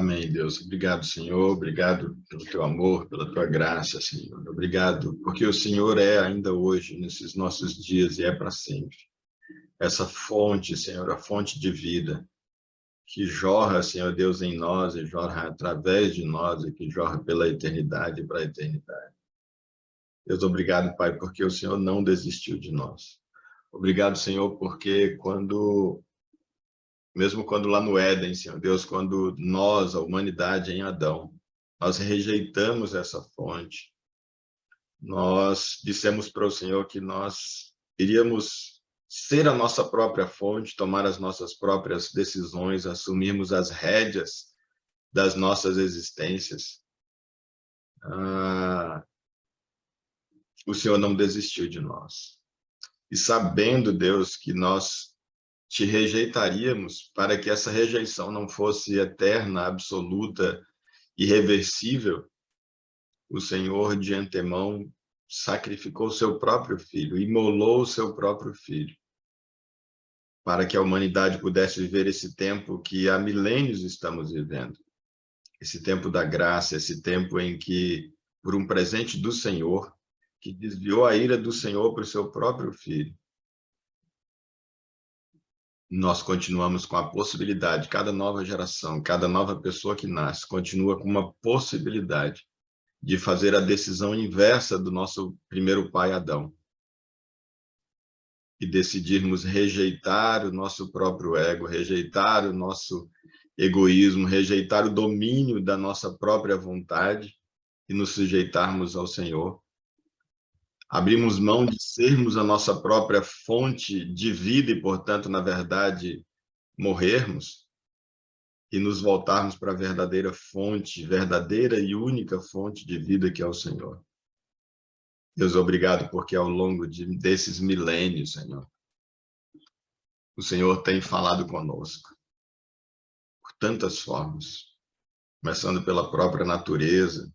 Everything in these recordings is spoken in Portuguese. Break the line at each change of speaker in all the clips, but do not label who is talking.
Amém, Deus. Obrigado, Senhor. Obrigado pelo teu amor, pela tua graça, Senhor. Obrigado, porque o Senhor é ainda hoje, nesses nossos dias, e é para sempre. Essa fonte, Senhor, a fonte de vida, que jorra, Senhor Deus, em nós e jorra através de nós e que jorra pela eternidade e para a eternidade. Deus, obrigado, Pai, porque o Senhor não desistiu de nós. Obrigado, Senhor, porque mesmo quando lá no Éden, Senhor Deus, quando nós, a humanidade em Adão, nós rejeitamos essa fonte, nós dissemos para o Senhor que nós iríamos ser a nossa própria fonte, tomar as nossas próprias decisões, assumirmos as rédeas das nossas existências. O Senhor não desistiu de nós. E sabendo, Deus, que nós te rejeitaríamos, para que essa rejeição não fosse eterna, absoluta, irreversível, o Senhor de antemão sacrificou seu próprio filho, imolou o seu próprio filho, para que a humanidade pudesse viver esse tempo que há milênios estamos vivendo. Esse tempo da graça, esse tempo em que, por um presente do Senhor, que desviou a ira do Senhor para o seu próprio filho, nós continuamos com a possibilidade, cada nova geração, cada nova pessoa que nasce, continua com uma possibilidade de fazer a decisão inversa do nosso primeiro pai Adão e decidirmos rejeitar o nosso próprio ego, rejeitar o nosso egoísmo, rejeitar o domínio da nossa própria vontade e nos sujeitarmos ao Senhor. Abrimos mão de sermos a nossa própria fonte de vida e, portanto, na verdade, morrermos e nos voltarmos para a verdadeira fonte, verdadeira e única fonte de vida que é o Senhor. Deus, obrigado porque ao longo desses milênios, Senhor, o Senhor tem falado conosco por tantas formas, começando pela própria natureza,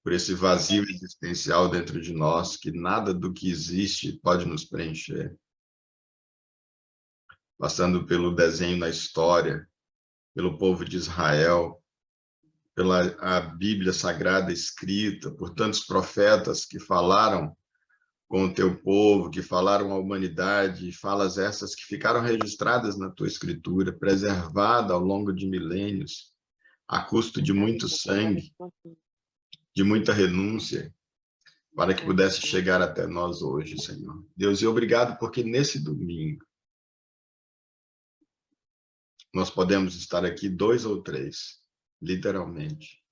por esse vazio existencial dentro de nós, que nada do que existe pode nos preencher. Passando pelo desenho na história, pelo povo de Israel, pela a Bíblia Sagrada escrita, por tantos profetas que falaram com o teu povo, que falaram à humanidade, falas essas que ficaram registradas na tua escritura, preservada ao longo de milênios, a custo de muito sangue, de muita renúncia, para que pudesse chegar até nós hoje, Senhor. Deus, e obrigado porque nesse domingo nós podemos estar aqui 2 ou 3, literalmente,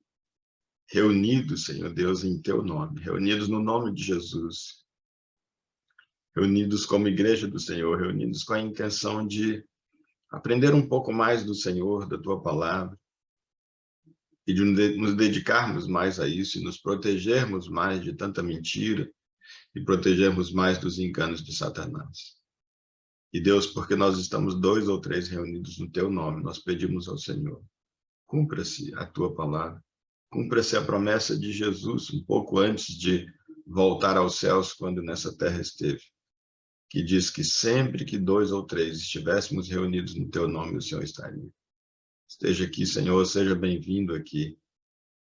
reunidos, Senhor Deus, em teu nome, reunidos no nome de Jesus, reunidos como igreja do Senhor, reunidos com a intenção de aprender um pouco mais do Senhor, da tua palavra, e de nos dedicarmos mais a isso e nos protegermos mais de tanta mentira e protegermos mais dos enganos de Satanás. E Deus, porque nós estamos 2 ou 3 reunidos no teu nome, nós pedimos ao Senhor, cumpra-se a tua palavra, cumpra-se a promessa de Jesus, um pouco antes de voltar aos céus, quando nessa terra esteve, que diz que sempre que 2 ou 3 estivéssemos reunidos no teu nome, o Senhor estaria. Esteja aqui, Senhor, seja bem-vindo aqui.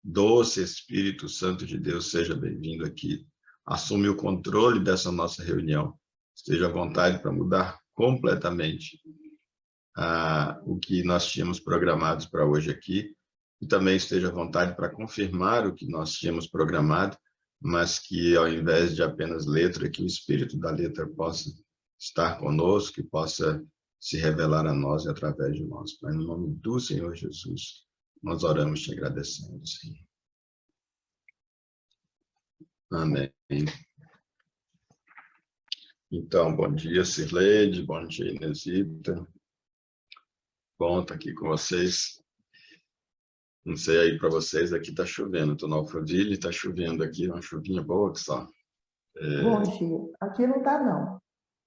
Doce Espírito Santo de Deus, seja bem-vindo aqui. Assume o controle dessa nossa reunião. Esteja à vontade para mudar completamente o que nós tínhamos programado para hoje aqui. E também esteja à vontade para confirmar o que nós tínhamos programado, mas que ao invés de apenas letra, que o Espírito da letra possa estar conosco, que possa se revelar a nós e através de nós. Pai, no nome do Senhor Jesus, nós oramos te agradecendo, Senhor. Amém. Então, bom dia, Cirleide, bom dia, Inesita. Bom estar aqui com vocês. Não sei aí para vocês, aqui está chovendo. Estou no Alphaville, está chovendo aqui, uma chuvinha boa que só.
Bom dia. Aqui não está, não.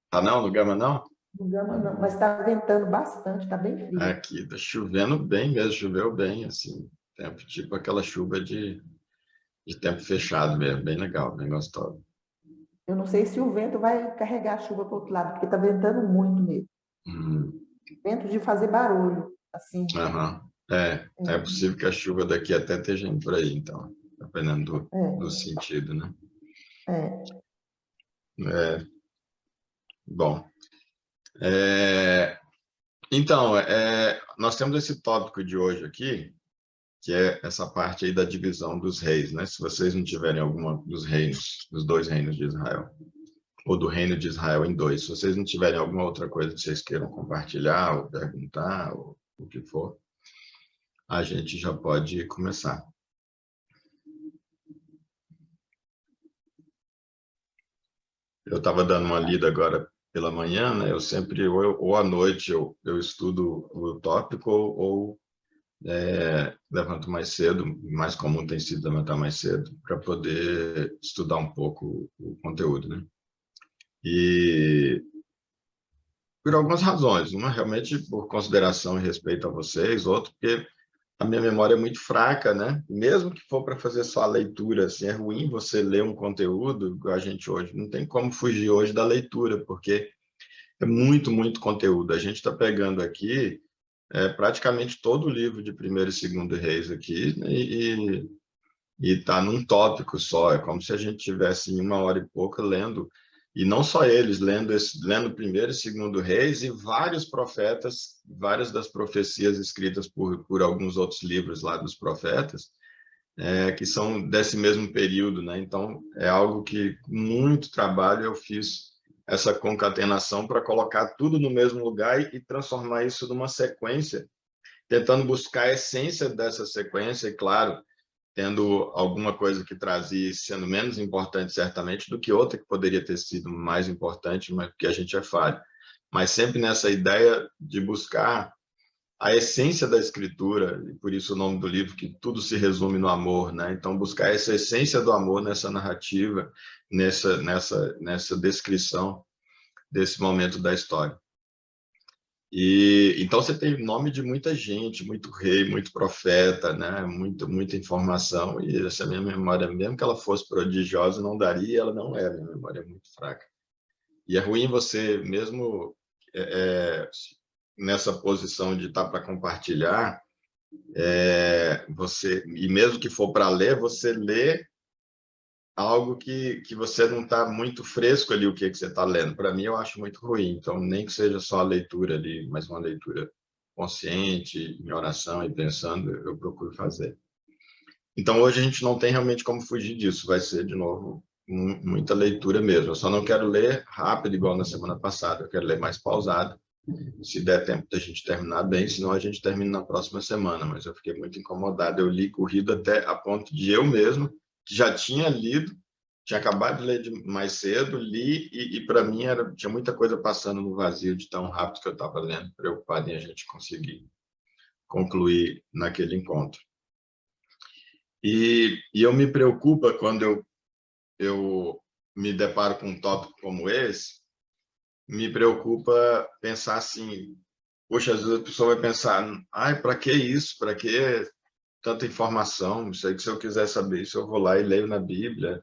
Tá não, no Gama não?
No Gama não, mas está ventando bastante, está bem frio.
Aqui está chovendo bem mesmo, choveu bem, assim. Tempo, tipo aquela chuva de tempo fechado mesmo, bem legal, bem gostoso.
Eu não sei se o vento vai carregar a chuva para o outro lado, porque está ventando muito mesmo. Vento de fazer barulho, assim.
Aham. É possível que a chuva daqui até esteja indo por aí, então, dependendo do
É,
sentido, né?
é.
É, bom. É, então, nós temos esse tópico de hoje aqui, que é essa parte aí da divisão dos reis, né? Se vocês não tiverem alguma dos reinos, dos dois reinos de Israel, ou do reino de Israel em dois, se vocês não tiverem alguma outra coisa que vocês queiram compartilhar ou perguntar, ou o que for, a gente já pode começar. Eu estava dando uma lida agora pela manhã, né? Eu sempre, ou à noite, eu estudo o tópico, ou levanto mais cedo, mais comum tem sido levantar mais cedo, para poder estudar um pouco o conteúdo, né? E por algumas razões. Uma, realmente, por consideração e respeito a vocês, outro, porque a minha memória é muito fraca, né? Mesmo que for para fazer só a leitura, assim, é ruim você ler um conteúdo, igual a gente hoje. Não tem como fugir hoje da leitura, porque é muito, muito conteúdo. A gente está pegando aqui praticamente todo o livro de Primeiro e Segundo Reis aqui, né? E está num tópico só. É como se a gente tivesse em 1 hora e pouca lendo, e não só eles, lendo Primeiro e Segundo Reis e vários profetas, várias das profecias escritas por alguns outros livros lá dos profetas, que são desse mesmo período, né? Então, é algo que, com muito trabalho, eu fiz essa concatenação para colocar tudo no mesmo lugar e transformar isso numa sequência, tentando buscar a essência dessa sequência, e claro, tendo alguma coisa que trazia, sendo menos importante, certamente, do que outra que poderia ter sido mais importante, mas que a gente é falho. Mas sempre nessa ideia de buscar a essência da escritura, e por isso o nome do livro, que tudo se resume no amor, né? Então, buscar essa essência do amor nessa narrativa, nessa descrição desse momento da história. E então você tem nome de muita gente, muito rei, muito profeta, né? Muita informação, e essa minha memória, mesmo que ela fosse prodigiosa, não daria, ela não é, minha memória é muito fraca. E é ruim você, mesmo nessa posição de estar para compartilhar, e mesmo que for para ler, você lê algo que você não está muito fresco ali, o que você está lendo. Para mim, eu acho muito ruim. Então, nem que seja só a leitura ali, mas uma leitura consciente, em oração e pensando, eu procuro fazer. Então, hoje a gente não tem realmente como fugir disso. Vai ser, de novo, muita leitura mesmo. Eu só não quero ler rápido, igual na semana passada. Eu quero ler mais pausado. Se der tempo da gente terminar bem, senão a gente termina na próxima semana. Mas eu fiquei muito incomodado. Eu li corrido até a ponto de eu mesmo, que já tinha lido, tinha acabado de ler mais cedo, li, e para mim tinha muita coisa passando no vazio de tão rápido que eu estava lendo, preocupado em a gente conseguir concluir naquele encontro. E eu me preocupa quando eu me deparo com um tópico como esse, me preocupa pensar assim, poxa, às vezes a pessoa vai pensar, ai, para que isso? Para que tanta informação? Isso aí, que se eu quiser saber isso, eu vou lá e leio na Bíblia.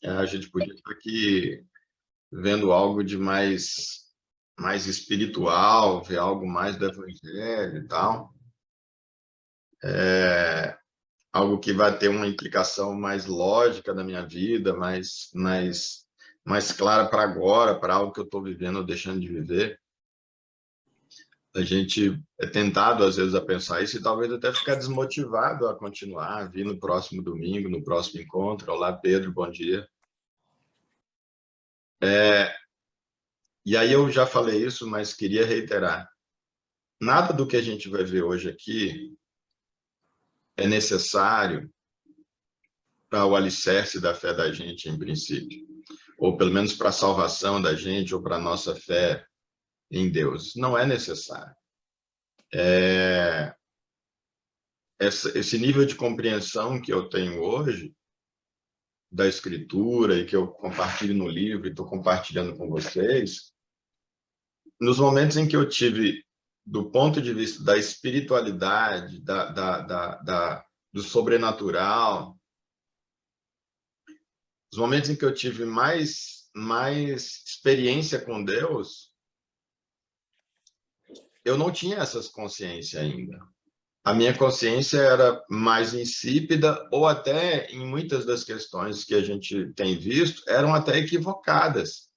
A gente podia estar aqui vendo algo de mais espiritual, ver algo mais do Evangelho e tal. Algo que vai ter uma implicação mais lógica na minha vida, mais clara para agora, para algo que eu estou vivendo ou deixando de viver. A gente é tentado, às vezes, a pensar isso e talvez até ficar desmotivado a continuar, vir no próximo domingo, no próximo encontro. Olá, Pedro, bom dia. E aí eu já falei isso, mas queria reiterar. Nada do que a gente vai ver hoje aqui é necessário para o alicerce da fé da gente, em princípio. Ou pelo menos para a salvação da gente, ou para a nossa fé em Deus. Não é necessário. Esse nível de compreensão que eu tenho hoje da Escritura e que eu compartilho no livro e estou compartilhando com vocês, nos momentos em que eu tive, do ponto de vista da espiritualidade, do sobrenatural, os momentos em que eu tive mais experiência com Deus, eu não tinha essas consciências ainda. a minha consciência era mais insípida, ou até, em muitas das questões que a gente tem visto, eram até equivocadas.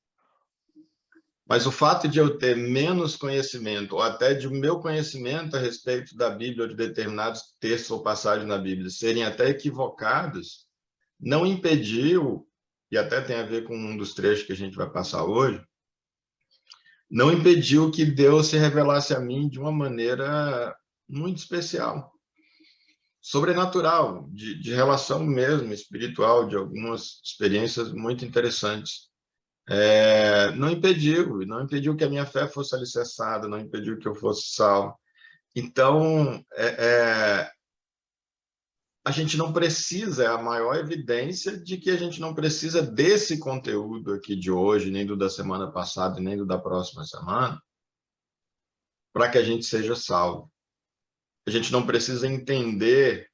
Mas o fato de eu ter menos conhecimento, ou até de o meu conhecimento a respeito da Bíblia, ou de determinados textos ou passagens na Bíblia, serem até equivocados, não impediu, e até tem a ver com um dos trechos que a gente vai passar hoje, não impediu que Deus se revelasse a mim de uma maneira muito especial, sobrenatural, de relação mesmo, espiritual, de algumas experiências muito interessantes. Não impediu que a minha fé fosse alicerçada, não impediu que eu fosse salvo. Então, a gente não precisa, é a maior evidência de que a gente não precisa desse conteúdo aqui de hoje, nem do da semana passada, nem do da próxima semana, para que a gente seja salvo. A gente não precisa entender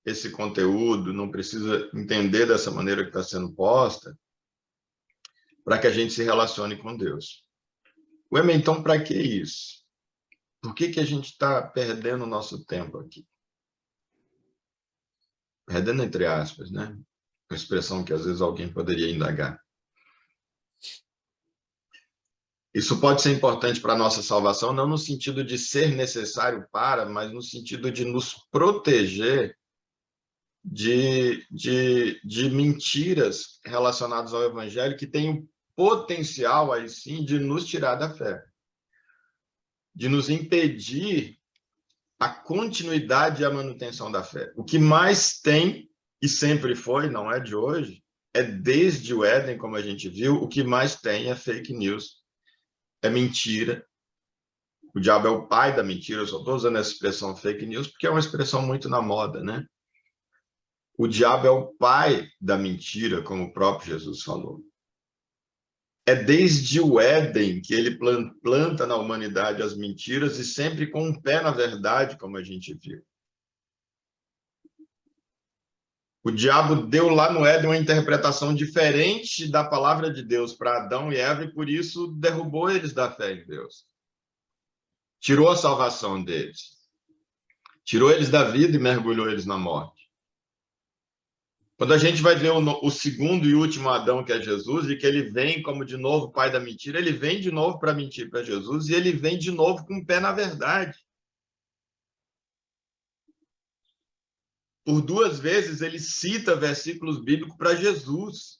esse conteúdo, não precisa entender dessa maneira que está sendo posta, para que a gente se relacione com Deus. Ué, então, para que isso? Por que a gente está perdendo o nosso tempo aqui? Perdendo entre aspas, né? Uma expressão que às vezes alguém poderia indagar. Isso pode ser importante para a nossa salvação, não no sentido de ser necessário para, mas no sentido de nos proteger de mentiras relacionadas ao Evangelho que têm o potencial, aí sim, de nos tirar da fé, de nos impedir a continuidade e a manutenção da fé. O que mais tem, e sempre foi, não é de hoje, é desde o Éden, como a gente viu, o que mais tem é fake news, é mentira. O diabo é o pai da mentira, eu só estou usando essa expressão fake news porque é uma expressão muito na moda, né? O diabo é o pai da mentira, como o próprio Jesus falou. É desde o Éden que ele planta na humanidade as mentiras e sempre com um pé na verdade, como a gente viu. O diabo deu lá no Éden uma interpretação diferente da palavra de Deus para Adão e Eva e por isso derrubou eles da fé em Deus. Tirou a salvação deles. Tirou eles da vida e mergulhou eles na morte. Quando a gente vai ver o segundo e último Adão, que é Jesus, e que ele vem como de novo pai da mentira, ele vem de novo para mentir para Jesus e ele vem de novo com o pé na verdade. Por duas vezes ele cita versículos bíblicos para Jesus,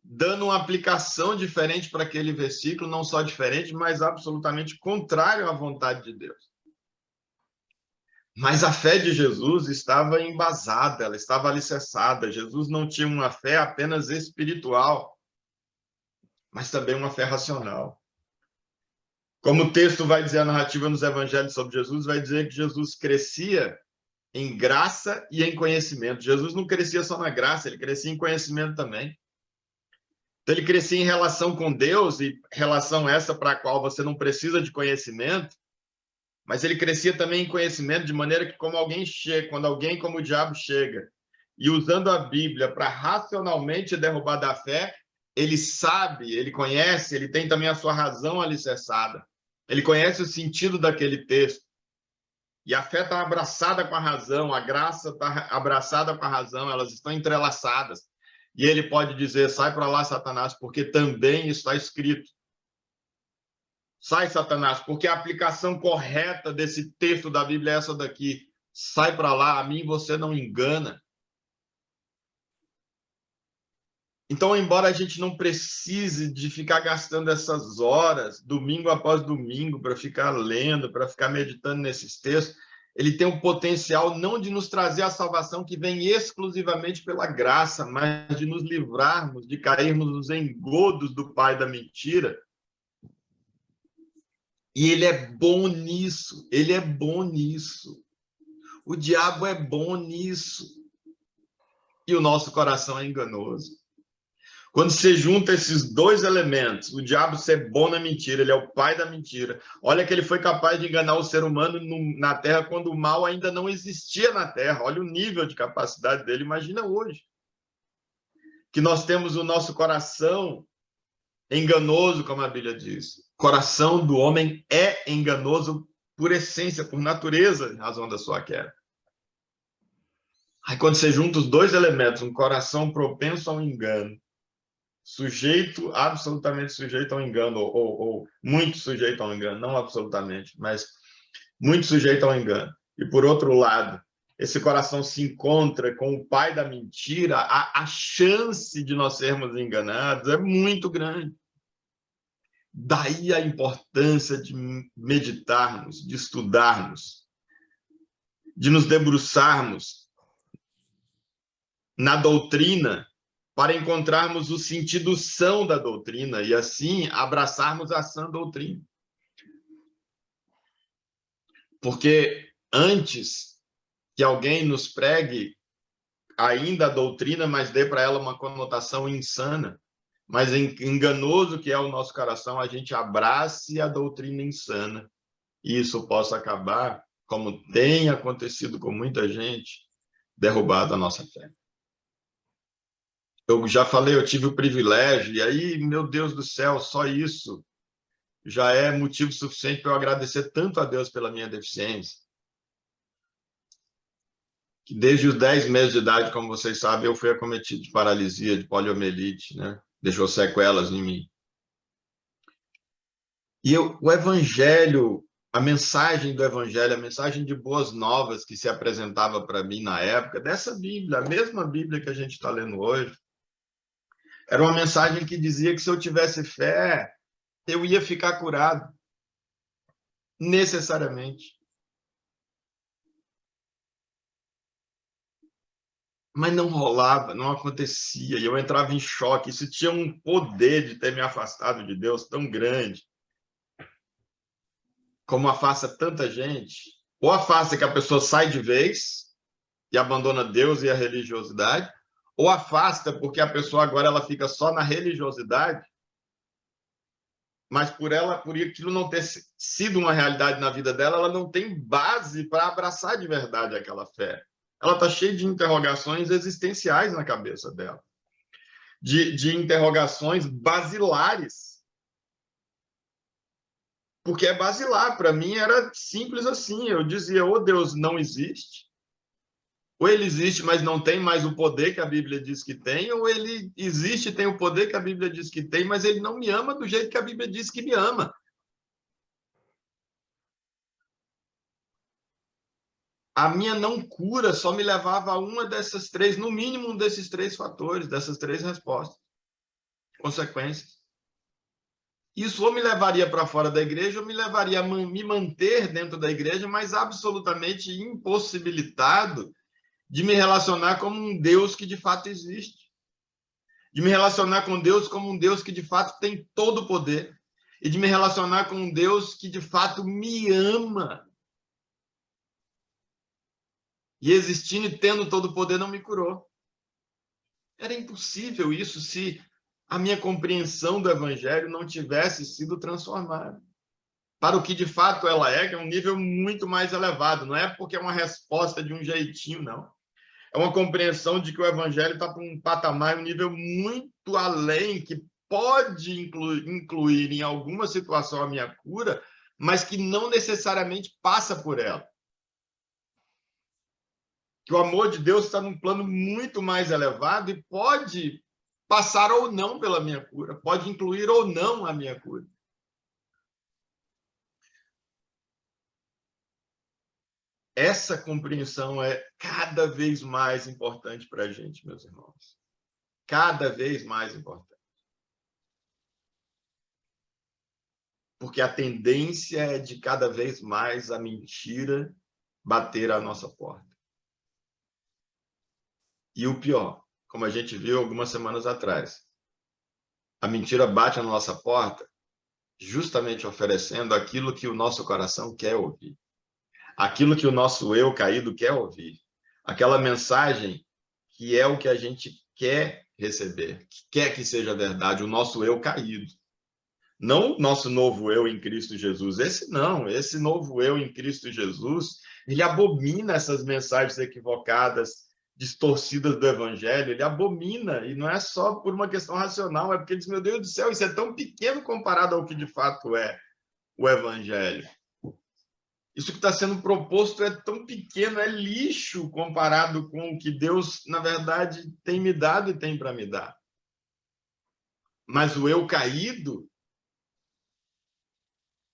dando uma aplicação diferente para aquele versículo, não só diferente, mas absolutamente contrário à vontade de Deus. Mas a fé de Jesus estava embasada, ela estava alicerçada. Jesus não tinha uma fé apenas espiritual, mas também uma fé racional. Como o texto vai dizer, a narrativa nos evangelhos sobre Jesus vai dizer que Jesus crescia em graça e em conhecimento. Jesus não crescia só na graça, ele crescia em conhecimento também. Então, ele crescia em relação com Deus, e relação essa para a qual você não precisa de conhecimento, mas ele crescia também em conhecimento, de maneira que quando alguém como o diabo chega e usando a Bíblia para racionalmente derrubar da fé, ele sabe, ele conhece, ele tem também a sua razão alicerçada. Ele conhece o sentido daquele texto. E a fé está abraçada com a razão, a graça está abraçada com a razão, elas estão entrelaçadas. E ele pode dizer, sai para lá, Satanás, porque também está escrito. Sai, Satanás, porque a aplicação correta desse texto da Bíblia é essa daqui. Sai para lá, a mim você não engana. Então, embora a gente não precise de ficar gastando essas horas, domingo após domingo, para ficar lendo, para ficar meditando nesses textos, ele tem o potencial não de nos trazer a salvação que vem exclusivamente pela graça, mas de nos livrarmos, de cairmos nos engodos do pai da mentira. E ele é bom nisso, ele é bom nisso. O diabo é bom nisso. E o nosso coração é enganoso. Quando você junta esses dois elementos, o diabo ser bom na mentira, ele é o pai da mentira. Olha que ele foi capaz de enganar o ser humano na Terra quando o mal ainda não existia na Terra. Olha o nível de capacidade dele, imagina hoje. Que nós temos o nosso coração enganoso, como a Bíblia diz. O coração do homem é enganoso por essência, por natureza, em razão da sua queda. Aí quando você junta os dois elementos, um coração propenso ao engano, sujeito, absolutamente sujeito ao engano, ou muito sujeito ao engano, não absolutamente, mas muito sujeito ao engano. E por outro lado, esse coração se encontra com o pai da mentira, a chance de nós sermos enganados é muito grande. Daí a importância de meditarmos, de estudarmos, de nos debruçarmos na doutrina para encontrarmos o sentido são da doutrina e assim abraçarmos a sã doutrina. Porque antes que alguém nos pregue ainda a doutrina, mas dê para ela uma conotação insana, mas enganoso que é o nosso coração, a gente abrace a doutrina insana e isso possa acabar, como tem acontecido com muita gente, derrubado a nossa fé. Eu já falei, eu tive o privilégio, e aí, meu Deus do céu, só isso já é motivo suficiente para eu agradecer tanto a Deus pela minha deficiência. Que desde os 10 meses de idade, como vocês sabem, eu fui acometido de paralisia, de poliomielite, né? Deixou sequelas em mim. E o evangelho, a mensagem do evangelho, a mensagem de boas novas que se apresentava para mim na época, dessa Bíblia, a mesma Bíblia que a gente está lendo hoje, era uma mensagem que dizia que se eu tivesse fé, eu ia ficar curado. Necessariamente. Mas não rolava, não acontecia, e eu entrava em choque. Isso tinha um poder de ter me afastado de Deus tão grande, como afasta tanta gente. Ou afasta que a pessoa sai de vez e abandona Deus e a religiosidade, ou afasta porque a pessoa agora ela fica só na religiosidade, mas por aquilo não ter sido uma realidade na vida dela, ela não tem base para abraçar de verdade aquela fé. Ela está cheia de interrogações existenciais na cabeça dela, de interrogações basilares. Porque é basilar, para mim era simples assim, eu dizia, ou Deus não existe, ou ele existe, mas não tem mais o poder que a Bíblia diz que tem, ou ele existe e tem o poder que a Bíblia diz que tem, mas ele não me ama do jeito que a Bíblia diz que me ama. A minha não cura só me levava a uma dessas três, no mínimo um desses três fatores, dessas três respostas, consequências. Isso ou me levaria para fora da igreja, ou me levaria a me manter dentro da igreja, mas absolutamente impossibilitado de me relacionar como um Deus que de fato existe. De me relacionar com Deus como um Deus que de fato tem todo o poder. E de me relacionar com um Deus que de fato me ama. E existindo e tendo todo o poder não me curou. Era impossível isso se a minha compreensão do evangelho não tivesse sido transformada para o que de fato ela é, que é um nível muito mais elevado. Não é porque é uma resposta de um jeitinho, não. É uma compreensão de que o evangelho está para um patamar, um nível muito além, que pode incluir em alguma situação a minha cura, mas que não necessariamente passa por ela. Que o amor de Deus está num plano muito mais elevado e pode passar ou não pela minha cura, pode incluir ou não a minha cura. Essa compreensão é cada vez mais importante para a gente, meus irmãos. Cada vez mais importante. Porque a tendência é de cada vez mais a mentira bater à nossa porta. E o pior, como a gente viu algumas semanas atrás, a mentira bate na nossa porta justamente oferecendo aquilo que o nosso coração quer ouvir. Aquilo que o nosso eu caído quer ouvir. Aquela mensagem que é o que a gente quer receber, que quer que seja verdade, o nosso eu caído. Não o nosso novo eu em Cristo Jesus. Esse não, esse novo eu em Cristo Jesus, ele abomina essas mensagens equivocadas, distorcidas do evangelho, ele abomina, e não é só por uma questão racional, é porque ele diz, meu Deus do céu, isso é tão pequeno comparado ao que de fato é o evangelho. Isso que está sendo proposto é tão pequeno, é lixo comparado com o que Deus, na verdade, tem me dado e tem para me dar. Mas o eu caído,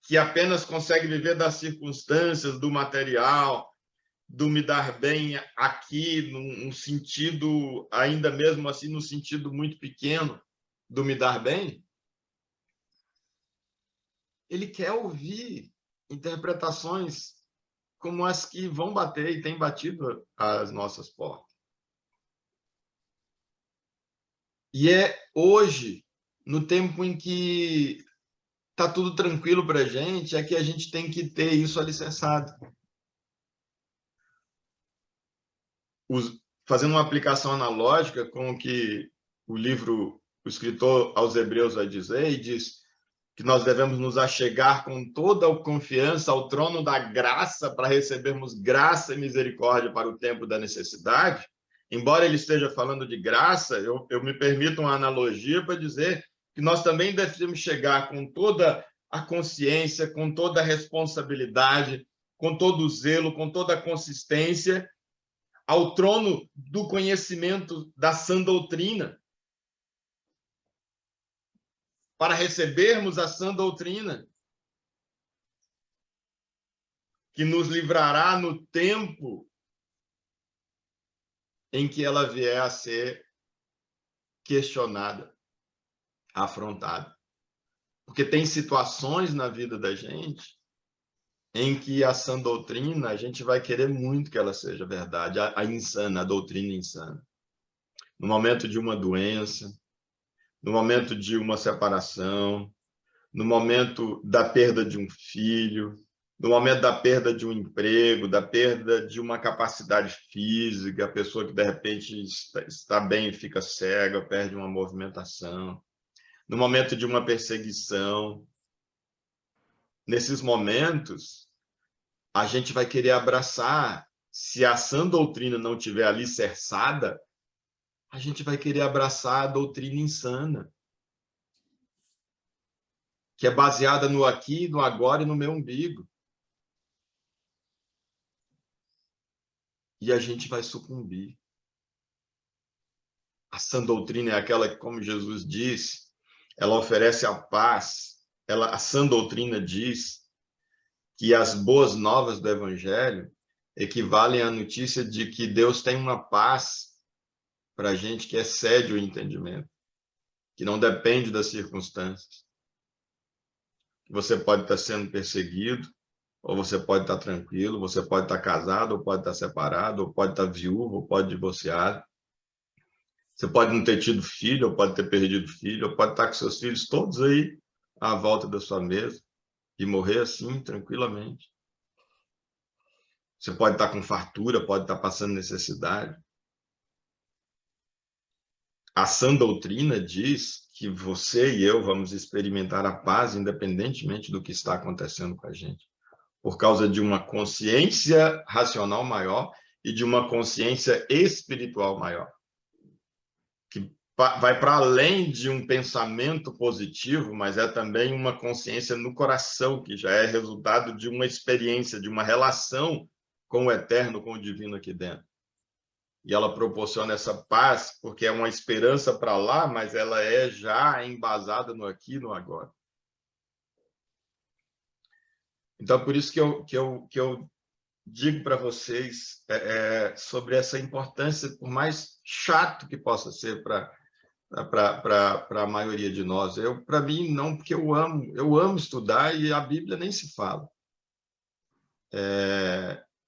que apenas consegue viver das circunstâncias, do material, do me dar bem aqui, num sentido, ainda mesmo assim, num sentido muito pequeno, do me dar bem, ele quer ouvir interpretações como as que vão bater e têm batido às nossas portas. E é hoje, no tempo em que está tudo tranquilo para a gente, é que a gente tem que ter isso alicerçado. Fazendo uma aplicação analógica com o que o escritor aos Hebreus vai dizer, e diz que nós devemos nos achegar com toda a confiança ao trono da graça para recebermos graça e misericórdia para o tempo da necessidade. Embora ele esteja falando de graça, eu me permito uma analogia para dizer que nós também devemos chegar com toda a consciência, com toda a responsabilidade, com todo o zelo, com toda a consistência, ao trono do conhecimento da sã doutrina, para recebermos a sã doutrina, que nos livrará no tempo em que ela vier a ser questionada, afrontada. Porque tem situações na vida da gente em que a sã doutrina, a gente vai querer muito que ela seja verdade, a insana, a doutrina insana. No momento de uma doença, no momento de uma separação, no momento da perda de um filho, no momento da perda de um emprego, da perda de uma capacidade física, a pessoa que de repente está bem e fica cega, perde uma movimentação, no momento de uma perseguição. Nesses momentos, a gente vai querer abraçar, se a sã doutrina não tiver alicerçada, a gente vai querer abraçar a doutrina insana, que é baseada no aqui, no agora e no meu umbigo. E a gente vai sucumbir. A sã doutrina é aquela que, como Jesus disse, ela oferece a paz. A sã doutrina diz que as boas novas do Evangelho equivalem à notícia de que Deus tem uma paz para a gente que excede o entendimento, que não depende das circunstâncias. Você pode estar sendo perseguido, ou você pode estar tranquilo, você pode estar casado, ou pode estar separado, ou pode estar viúvo, ou pode divorciado. Você pode não ter tido filho, ou pode ter perdido filho, ou pode estar com seus filhos todos aí à volta da sua mesa e morrer assim, tranquilamente. Você pode estar com fartura, pode estar passando necessidade. A sã doutrina diz que você e eu vamos experimentar a paz independentemente do que está acontecendo com a gente, por causa de uma consciência racional maior e de uma consciência espiritual maior, que vai para além de um pensamento positivo, mas é também uma consciência no coração, que já é resultado de uma experiência, de uma relação com o eterno, com o divino aqui dentro. E ela proporciona essa paz, porque é uma esperança para lá, mas ela é já embasada no aqui e no agora. Então, por isso que eu digo para vocês sobre essa importância, por mais chato que possa ser para a maioria de nós. Para mim, não, porque eu amo estudar e a Bíblia nem se fala.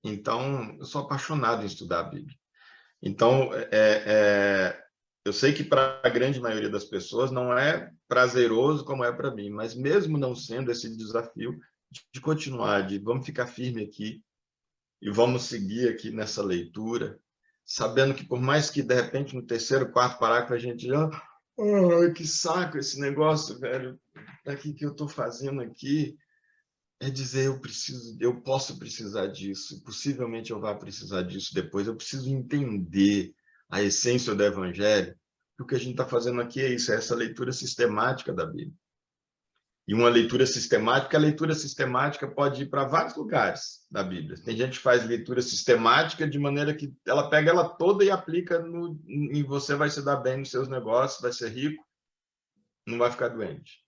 Então, eu sou apaixonado em estudar a Bíblia. Então, eu sei que para a grande maioria das pessoas não é prazeroso como é para mim, mas mesmo não sendo esse desafio de continuar, de vamos ficar firme aqui e vamos seguir aqui nessa leitura, sabendo que por mais que de repente no terceiro, quarto parágrafo a gente já, que saco esse negócio, velho, aqui que eu estou fazendo aqui, é dizer eu posso precisar disso, possivelmente eu vá precisar disso depois, eu preciso entender a essência do Evangelho. O que a gente está fazendo aqui é isso, é essa leitura sistemática da Bíblia. E uma leitura sistemática, a leitura sistemática pode ir para vários lugares da Bíblia. Tem gente que faz leitura sistemática de maneira que ela pega ela toda e aplica e você vai se dar bem nos seus negócios, vai ser rico, não vai ficar doente.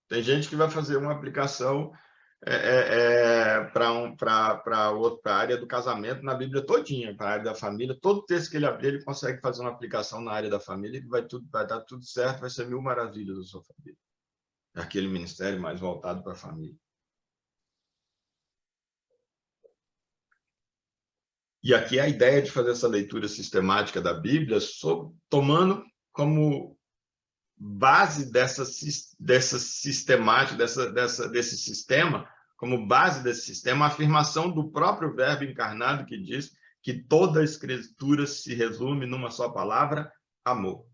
Tem gente que vai fazer uma aplicação para a área do casamento na Bíblia todinha, para a área da família. Todo texto que ele abrir, ele consegue fazer uma aplicação na área da família, que vai dar tudo certo, vai ser mil maravilhas da sua família. Aquele ministério mais voltado para a família. E aqui a ideia de fazer essa leitura sistemática da Bíblia, tomando como base dessa sistemática, desse sistema, como base desse sistema, a afirmação do próprio Verbo encarnado que diz que toda a Escritura se resume numa só palavra, amor.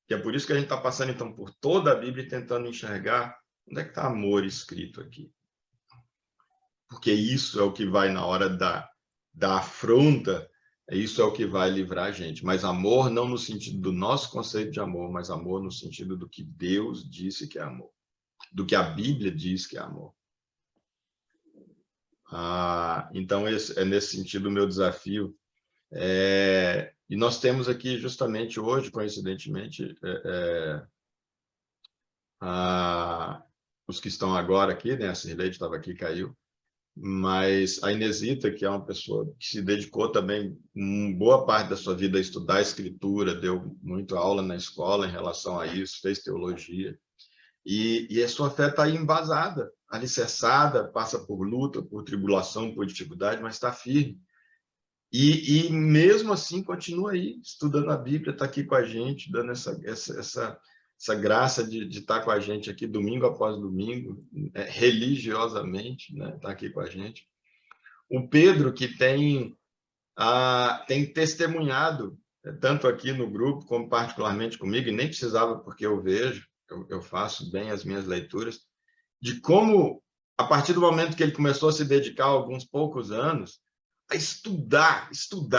E é por isso que a gente está passando, então, por toda a Bíblia e tentando enxergar onde é que está amor escrito aqui. Porque isso é o que vai, na hora da afronta, isso é o que vai livrar a gente. Mas amor não no sentido do nosso conceito de amor, mas amor no sentido do que Deus disse que é amor. Do que a Bíblia diz que é amor. Então, é nesse sentido o meu desafio. E nós temos aqui, justamente hoje, coincidentemente, os que estão agora aqui, né? A Cirleide estava aqui, caiu. Mas a Inesita, que é uma pessoa que se dedicou também boa parte da sua vida a estudar a escritura, deu muita aula na escola em relação a isso, fez teologia, e a sua fé está aí embasada, alicerçada, passa por luta, por tribulação, por dificuldade, mas está firme. E mesmo assim continua aí, estudando a Bíblia, está aqui com a gente, dando essa graça de estar com a gente aqui domingo após domingo, religiosamente, né? Está aqui com a gente. O Pedro, que tem testemunhado, tanto aqui no grupo, como particularmente comigo, e nem precisava, porque eu vejo, eu faço bem as minhas leituras, de como, a partir do momento que ele começou a se dedicar, alguns poucos anos, a estudar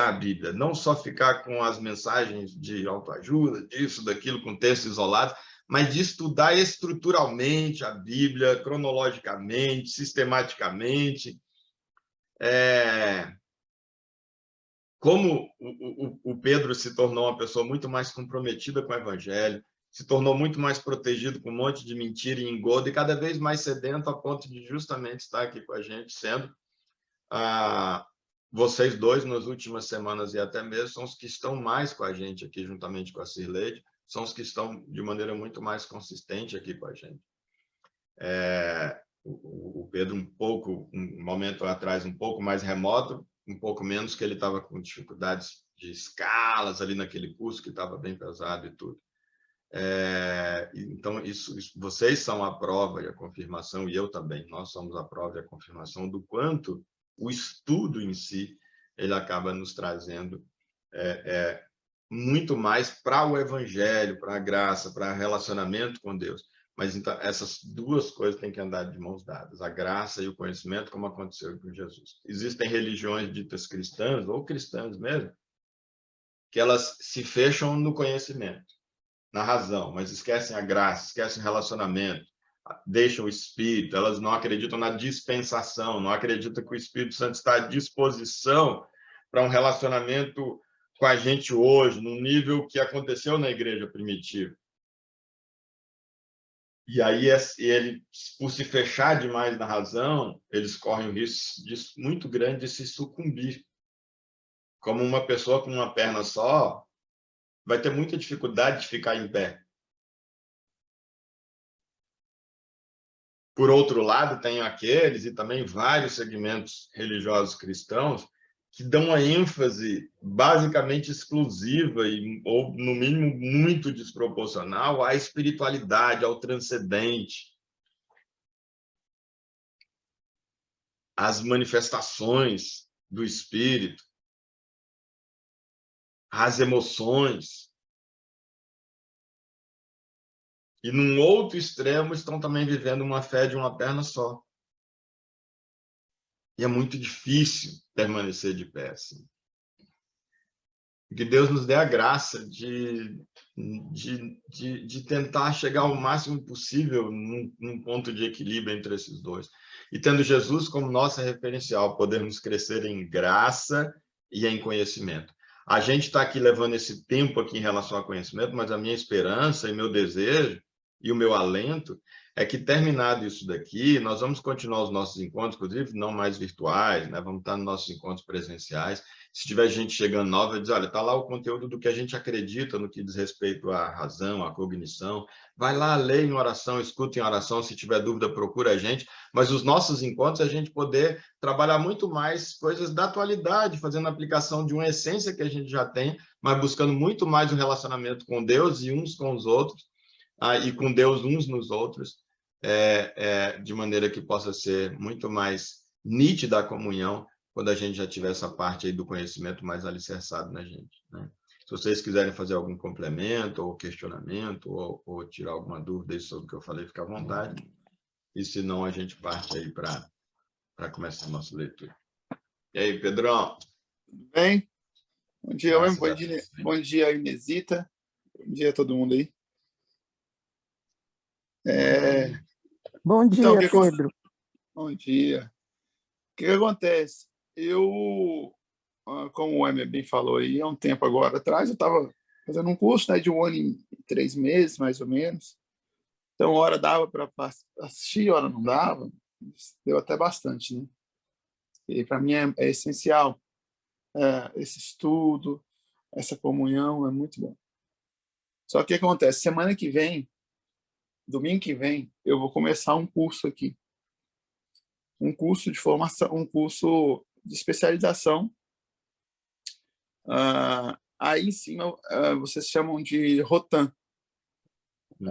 a Bíblia, não só ficar com as mensagens de autoajuda, disso, daquilo, com textos isolados, mas de estudar estruturalmente a Bíblia, cronologicamente, sistematicamente. Como o Pedro se tornou uma pessoa muito mais comprometida com o Evangelho, se tornou muito mais protegido com um monte de mentira e engodo, e cada vez mais sedento a ponto de justamente estar aqui com a gente, sendo vocês dois, nas últimas semanas e até mesmo, são os que estão mais com a gente aqui, juntamente com a Cirleide, são os que estão de maneira muito mais consistente aqui com a gente. O Pedro, um momento atrás, um pouco mais remoto, um pouco menos, que ele estava com dificuldades de escalas ali naquele curso, que estava bem pesado e tudo. Então, vocês são a prova e a confirmação, e eu também, nós somos a prova e a confirmação do quanto o estudo em si, ele acaba nos trazendo muito mais para o Evangelho, para a graça, para o relacionamento com Deus. Mas então, essas duas coisas têm que andar de mãos dadas, a graça e o conhecimento, como aconteceu com Jesus. Existem religiões ditas cristãs, ou cristãs mesmo, que elas se fecham no conhecimento, na razão, mas esquecem a graça, esquecem o relacionamento, deixam o Espírito, elas não acreditam na dispensação, não acreditam que o Espírito Santo está à disposição para um relacionamento com a gente hoje, no nível que aconteceu na igreja primitiva. E aí, ele, por se fechar demais na razão, eles correm o risco muito grande de se sucumbir. Como uma pessoa com uma perna só, vai ter muita dificuldade de ficar em pé. Por outro lado, tem aqueles, e também vários segmentos religiosos cristãos, que dão uma ênfase basicamente exclusiva, ou, no mínimo, muito desproporcional à espiritualidade, ao transcendente, às manifestações do Espírito, às emoções. E, num outro extremo, estão também vivendo uma fé de uma perna só. E é muito difícil permanecer de pé assim. Que Deus nos dê a graça de tentar chegar ao máximo possível num ponto de equilíbrio entre esses dois. E tendo Jesus como nossa referencial, podermos crescer em graça e em conhecimento. A gente está aqui levando esse tempo aqui em relação ao conhecimento, mas a minha esperança e meu desejo e o meu alento é que, terminado isso daqui, nós vamos continuar os nossos encontros, inclusive não mais virtuais, né? Vamos estar nos nossos encontros presenciais. Se tiver gente chegando nova, diz, olha, está lá o conteúdo do que a gente acredita no que diz respeito à razão, à cognição. Vai lá, lê em oração, escuta em oração, se tiver dúvida, procura a gente. Mas os nossos encontros, a gente poder trabalhar muito mais coisas da atualidade, fazendo aplicação de uma essência que a gente já tem, mas buscando muito mais o relacionamento com Deus e uns com os outros, e com Deus uns nos outros, de maneira que possa ser muito mais nítida a comunhão quando a gente já tiver essa parte aí do conhecimento mais alicerçado na gente, né? Se vocês quiserem fazer algum complemento ou questionamento ou tirar alguma dúvida sobre o que eu falei, fica à vontade. E se não, a gente parte aí para começar a nossa leitura. E aí, Pedrão?
Tudo bem? Bom dia,
Deus.
bom dia, Inesita. Bom dia a todo mundo aí.
Bom dia,
Então,
Pedro.
Bom dia. O que acontece? Eu, como o Emer bem falou aí, há um tempo agora atrás, eu estava fazendo um curso, né, de 1 ano e 3 meses, mais ou menos. Então, hora dava para assistir, hora não dava. Deu até bastante, né? E para mim é essencial esse estudo, essa comunhão, é muito bom. Só que o que acontece? Semana que vem, domingo que vem, eu vou começar um curso aqui. Um curso de formação, um curso de especialização. Aí em cima, vocês chamam de Rotan.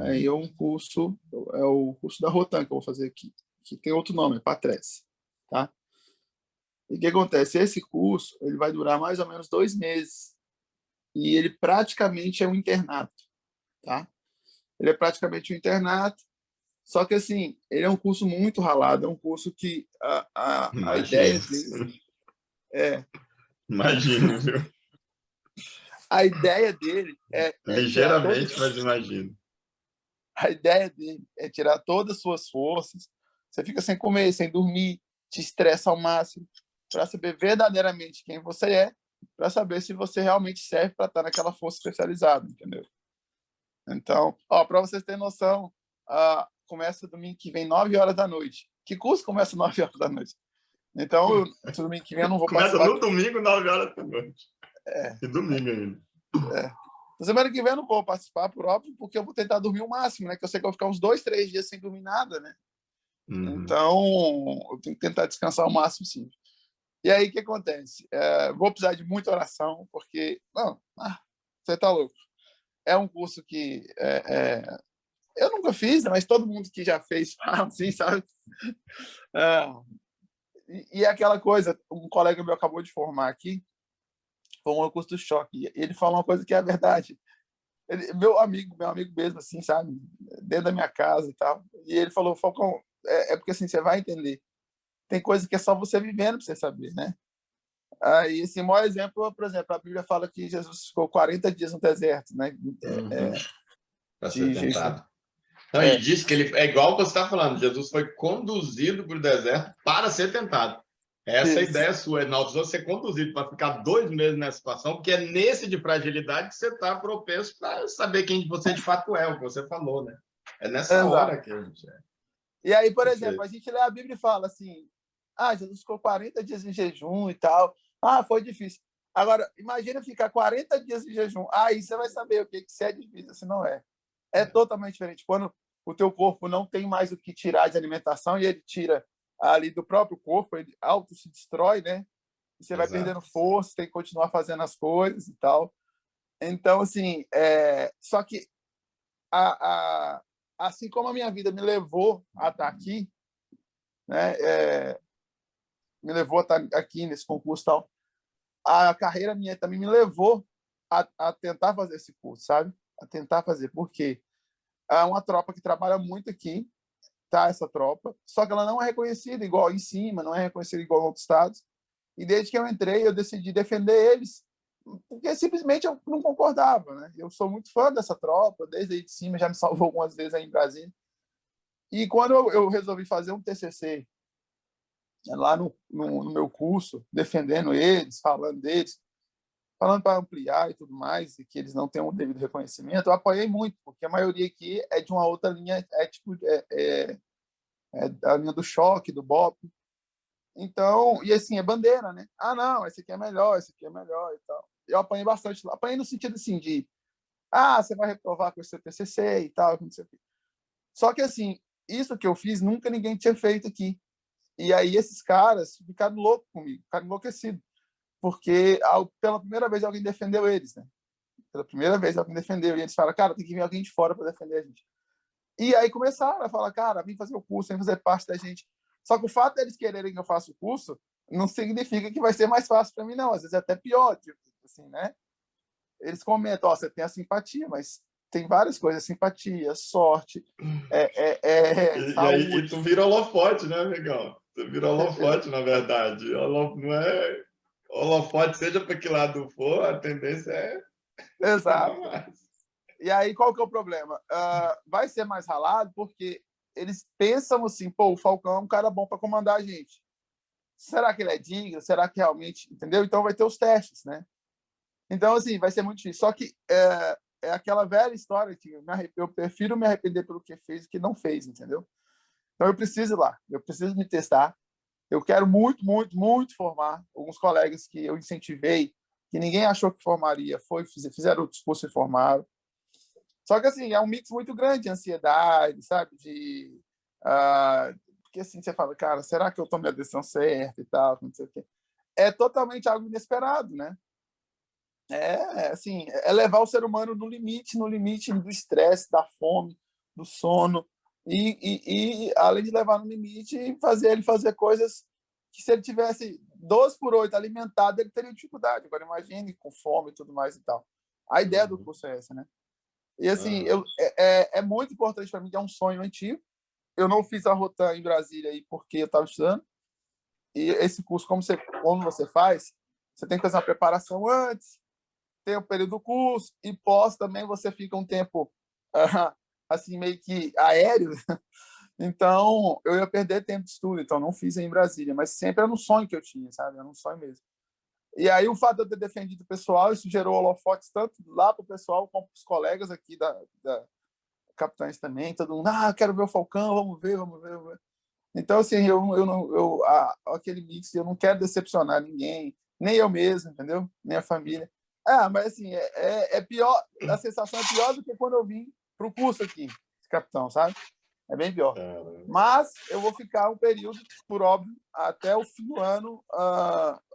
Aí é um curso, é o curso da Rotan que eu vou fazer aqui, que tem outro nome, Patrese, tá? E o que acontece? Esse curso ele vai durar mais ou menos 2 meses e ele praticamente é um internato, tá? Ele é praticamente um internato, só que assim, ele é um curso muito ralado, é um curso que a ideia dele
Imagino, viu?
A ideia dele
ligeiramente, mas imagino.
A ideia dele é tirar todas as suas forças. Você fica sem comer, sem dormir, te estressa ao máximo, para saber verdadeiramente quem você é, para saber se você realmente serve para estar naquela força especializada, entendeu? Então, para vocês terem noção, começa domingo que vem, 9 horas da noite. Que curso começa 9 horas da noite? Então, domingo que vem eu não vou
começa
participar.
Começa no domingo, 9 horas da noite. E domingo ainda.
Na semana que vem eu não vou participar, por óbvio, porque eu vou tentar dormir o máximo, né? Que eu sei que eu vou ficar uns 2, 3 dias sem dormir nada, né? Então, eu tenho que tentar descansar o máximo, sim. E aí, o que acontece? Vou precisar de muita oração, porque... Não, você tá louco. É um curso que eu nunca fiz, mas todo mundo que já fez fala assim, sabe? E aquela coisa, um colega meu acabou de formar aqui, foi um curso do choque. Ele fala uma coisa que é a verdade. Meu amigo mesmo, assim, sabe? Dentro da minha casa e tal. E ele falou, Falcão, porque assim, você vai entender. Tem coisa que é só você vivendo para você saber, né? Aí, assim, o maior exemplo, por exemplo, a Bíblia fala que Jesus ficou 40 dias no deserto, né?
Para ser tentado. Não, e diz que ele é igual que você está falando, Jesus foi conduzido para o deserto para ser tentado. Essa é a ideia sua, não precisa ser conduzido para ficar 2 meses nessa situação, porque é nesse de fragilidade que você está propenso para saber quem você de fato é, o que você falou, né? É nessa hora que a gente é.
E aí, por exemplo, a gente lê a Bíblia e fala assim, Jesus ficou 40 dias em jejum e tal, foi difícil. Agora, imagina ficar 40 dias em jejum, aí você vai saber o que se é difícil, se não é. É totalmente diferente. Quando o teu corpo não tem mais o que tirar de alimentação e ele tira ali do próprio corpo, ele auto se destrói, né? E você vai perdendo força, tem que continuar fazendo as coisas e tal. Então, assim, só que assim como a minha vida me levou a estar aqui, né? Me levou a estar aqui nesse concurso e tal, a carreira minha também me levou a tentar fazer esse curso, sabe? A tentar fazer. Por quê? É uma tropa que trabalha muito aqui, tá? Essa tropa, só que ela não é reconhecida igual em cima, não é reconhecida igual em outros estados. E desde que eu entrei, eu decidi defender eles porque simplesmente eu não concordava, né? Eu sou muito fã dessa tropa, desde aí de cima, já me salvou algumas vezes aí em Brasília. E quando eu resolvi fazer um TCC lá no meu curso, defendendo eles, falando deles, falando para ampliar e tudo mais, e que eles não têm o devido reconhecimento, eu apoiei muito, porque a maioria aqui é de uma outra linha, é a linha do choque, do BOP. Então, e assim, é bandeira, né? Ah, não, esse aqui é melhor, esse aqui é melhor e tal. Eu apanhei bastante lá. Apanhei no sentido assim de, você vai reprovar com o seu TCC e tal, não sei o quê. Só que assim, isso que eu fiz, nunca ninguém tinha feito aqui. E aí esses caras ficaram loucos comigo, ficaram enlouquecidos. Porque pela primeira vez alguém defendeu eles, né? Pela primeira vez alguém defendeu. E eles falaram, cara, tem que vir alguém de fora para defender a gente. E aí começaram a falar, cara, vem fazer o curso, vem fazer parte da gente. Só que o fato deles quererem que eu faça o curso não significa que vai ser mais fácil para mim, não. Às vezes é até pior, tipo, assim, né? Eles comentam, você tem a simpatia, mas tem várias coisas, simpatia, sorte, saúde.
E tu vira holofote, né, amigão? Tu vira holofote, na verdade. Não é holofote, seja para que lado for, a tendência é
Exato.
mais.
E aí, qual que é o problema? Vai ser mais ralado porque eles pensam assim, pô, o Falcão é um cara bom para comandar a gente. Será que ele é digno? Será que realmente, entendeu? Então vai ter os testes, né? Então, assim, vai ser muito difícil. Só que é aquela velha história que eu prefiro me arrepender pelo que fez do que não fez, entendeu? Então eu preciso ir lá, eu preciso me testar. Eu quero muito, muito, muito formar. Alguns colegas que eu incentivei, que ninguém achou que formaria, fizeram o discurso e formaram. Só que, assim, é um mix muito grande de ansiedade, sabe? Porque, assim, você fala, cara, será que eu tomei a decisão certa e tal? Não sei o quê. É totalmente algo inesperado, né? Assim, é levar o ser humano no limite do estresse, da fome, do sono, e além de levar no limite, fazer ele fazer coisas que, se ele tivesse 12 por 8 alimentado, ele teria dificuldade. Agora, imagine com fome e tudo mais e tal. A ideia do curso é essa, né? E, assim, é muito importante para mim, que é um sonho antigo. Eu não fiz a Rotan em Brasília aí porque eu estava estudando. E esse curso, como você faz, você tem que fazer uma preparação antes, tem o período do curso, e pós também você fica um tempo assim, meio que aéreo. Então, eu ia perder tempo de estudo, então não fiz em Brasília, mas sempre era um sonho que eu tinha, sabe? Era um sonho mesmo. E aí, o fato de eu ter defendido o pessoal, isso gerou holofotes tanto lá para o pessoal, como para os colegas aqui da Capitães também. Todo mundo, quero ver o Falcão, vamos ver, vamos ver. Vamos ver. Então, assim, aquele mix, eu não quero decepcionar ninguém, nem eu mesmo, entendeu? Nem a família. Mas, assim, é pior, a sensação é pior do que quando eu vim para o curso aqui, capitão, sabe? É bem pior. Mas eu vou ficar um período, por óbvio, até o fim do ano.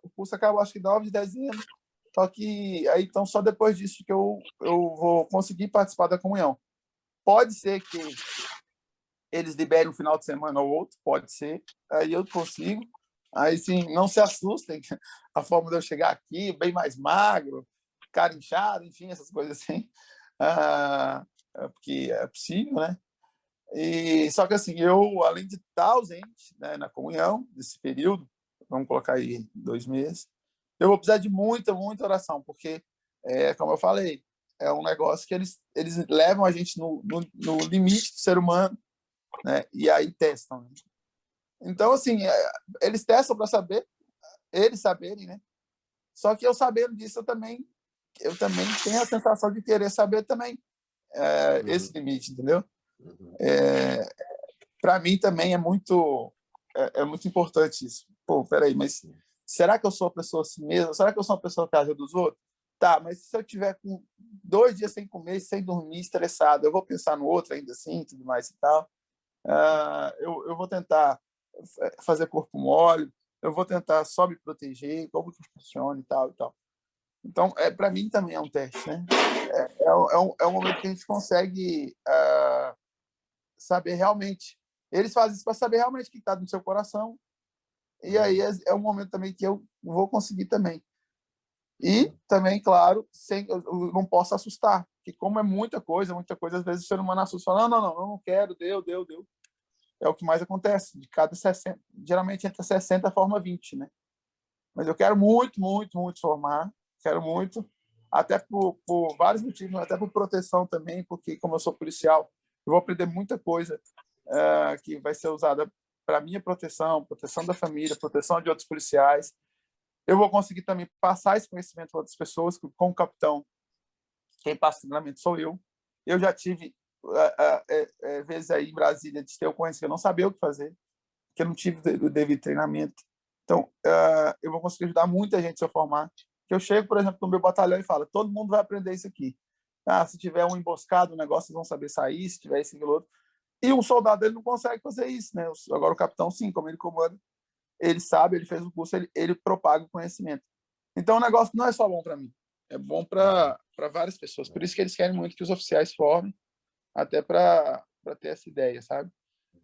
O curso acaba, acho que 9 de dezembro. Só que aí, então, só depois disso que eu vou conseguir participar da comunhão. Pode ser que eles liberem um final de semana ou outro, pode ser. Aí eu consigo. Aí, sim, não se assustem. A forma de eu chegar aqui, bem mais magro, cara inchado, enfim, essas coisas assim. Porque é possível, né? Só que, assim, eu, além de estar ausente, né, na comunhão, nesse período, vamos colocar aí 2 meses, eu vou precisar de muita, muita oração, porque, como eu falei, é um negócio que eles levam a gente no limite do ser humano, né? E aí testam. Né? Então, assim, eles testam para saber, eles saberem, né? Só que eu sabendo disso, eu também tenho a sensação de querer saber também esse limite, entendeu? Para mim também é muito importante isso. Pô, peraí, mas será que eu sou uma pessoa assim mesmo? Será que eu sou uma pessoa que ajuda os outros? Tá, mas se eu tiver com 2 dias sem comer, sem dormir, estressado, eu vou pensar no outro ainda assim, tudo mais e tal. Eu vou tentar fazer corpo mole, eu vou tentar só me proteger, como que funciona e tal e tal. Então, para mim também é um teste, né? É um momento que a gente consegue saber realmente. Eles fazem isso para saber realmente o que está no seu coração. E aí é um momento também que eu vou conseguir também. E também, claro, eu não posso assustar, porque como é muita coisa, às vezes o ser humano assusta, fala, não, eu não quero, deu. É o que mais acontece, de cada 60, geralmente entre 60 forma 20, né? Mas eu quero muito, muito, muito formar, quero muito, até por vários motivos, até por proteção também, porque como eu sou policial, eu vou aprender muita coisa que vai ser usada para minha proteção, proteção da família, proteção de outros policiais. Eu vou conseguir também passar esse conhecimento para outras pessoas, com o capitão, quem passa o treinamento sou eu. Eu já tive vezes aí em Brasília de ter ocorrência que eu não sabia o que fazer, que eu não tive o devido treinamento. Então, eu vou conseguir ajudar muita gente se eu formar. Eu chego, por exemplo, no meu batalhão e falo, todo mundo vai aprender isso aqui. Se tiver um emboscado, um negócio, vocês vão saber sair, se tiver isso e aquilo outro. E um soldado, ele não consegue fazer isso, né? Agora o capitão, sim, como ele comanda, ele sabe, ele fez o curso, ele propaga o conhecimento. Então, o negócio não é só bom para mim, é bom para várias pessoas. Por isso que eles querem muito que os oficiais formem, até para ter essa ideia, sabe?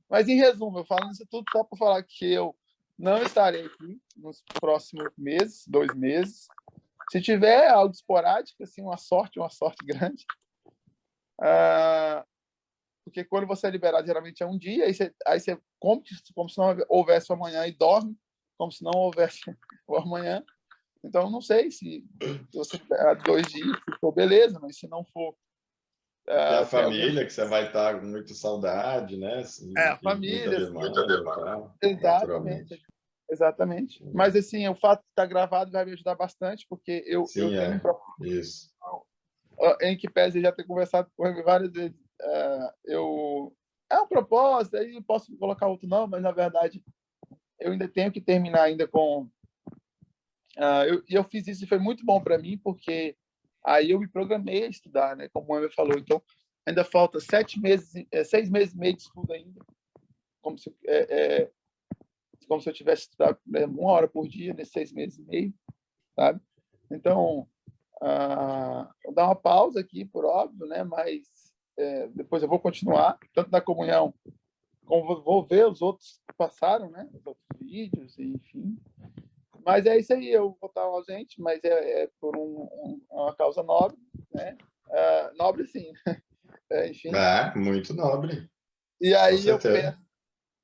Mas, em resumo, eu falo isso tudo só para falar que eu não estarei aqui nos próximos meses, 2 meses. Se tiver algo esporádico, assim, uma sorte grande, porque quando você é liberado, geralmente é um dia, aí você come como se não houvesse amanhã e dorme, como se não houvesse o amanhã. Então, não sei se você liberar 2 dias, se for beleza, mas se não for...
E a família, que você vai estar com muita saudade, né? Assim,
a
enfim,
família...
muita demanda,
Exatamente. Exatamente. Mas, assim, o fato de estar gravado vai me ajudar bastante, porque eu tenho
isso.
em que pese já ter conversado com ele várias vezes. É um propósito, aí posso colocar outro não, mas, na verdade, eu ainda tenho que terminar ainda com... eu fiz isso e foi muito bom para mim, porque aí eu me programei a estudar, né? Como o Emer falou. Então, ainda falta 6 meses e meio de estudo ainda, como se eu tivesse estudado 1 hora por dia nesses 6 meses e meio, sabe? Então, vou dar uma pausa aqui, por óbvio, né? Mas depois eu vou continuar, tanto na comunhão, como vou ver os outros que passaram, né? Os outros vídeos, enfim. Mas é isso aí, eu vou estar ausente, mas é por uma causa nobre, né? Nobre, sim. Enfim.
Muito nobre.
E aí eu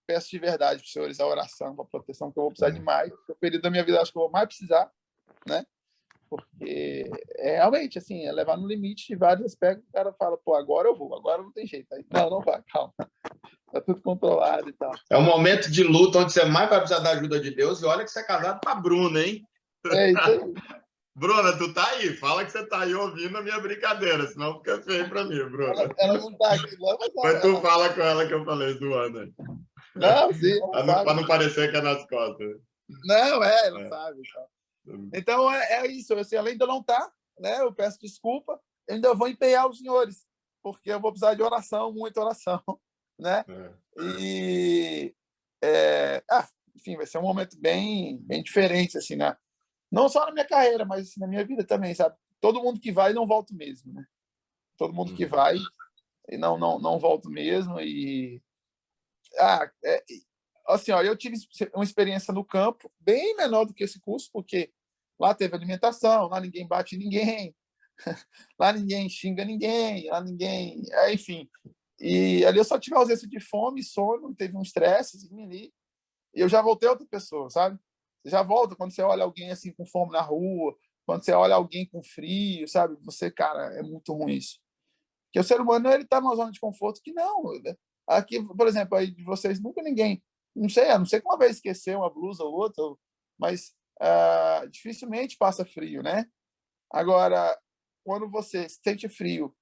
peço de verdade para os senhores a oração, a proteção, que eu vou precisar demais. No período da minha vida, acho que eu vou mais precisar, né? Porque realmente, assim, é levar no limite de vários aspectos. O cara fala, pô, agora eu vou, agora não tem jeito. Aí, não vai, calma. Tá tudo controlado e tal.
É um momento de luta onde você mais vai precisar da ajuda de Deus. E olha que você é casado com a Bruna, hein?
É isso aí.
Bruna, tu tá aí. Fala que você tá aí ouvindo a minha brincadeira, senão fica feio pra mim, Bruna.
Ela não tá aqui, não,
mas tu fala com ela que eu falei zoando.
Não, sim,
para não parecer que é nas costas.
Não, ela sabe. Então, é isso. Assim, além de eu não estar, né, eu peço desculpa, eu ainda vou empenhar os senhores, porque eu vou precisar de oração, muita oração, né? E, enfim, vai ser um momento bem diferente, assim, né? Não só na minha carreira, mas assim, na minha vida também, sabe? Todo mundo que vai não volta mesmo, né? Todo mundo que vai e não volta mesmo. E assim, ó, eu tive uma experiência no campo bem menor do que esse curso, porque lá teve alimentação, lá ninguém bate ninguém, lá ninguém xinga ninguém, lá ninguém... enfim. E ali eu só tive ausência de fome, sono, teve um estresse, assim, ali, e eu já voltei outra pessoa, sabe? Você já volta quando você olha alguém assim com fome na rua, quando você olha alguém com frio, sabe? Você, cara, é muito ruim isso. Porque o ser humano, ele tá numa zona de conforto que não. Aqui, por exemplo, aí de vocês, nunca ninguém... Não sei, a não ser que uma vez esqueceu uma blusa ou outra, mas dificilmente passa frio, né? Agora, quando você sente frio,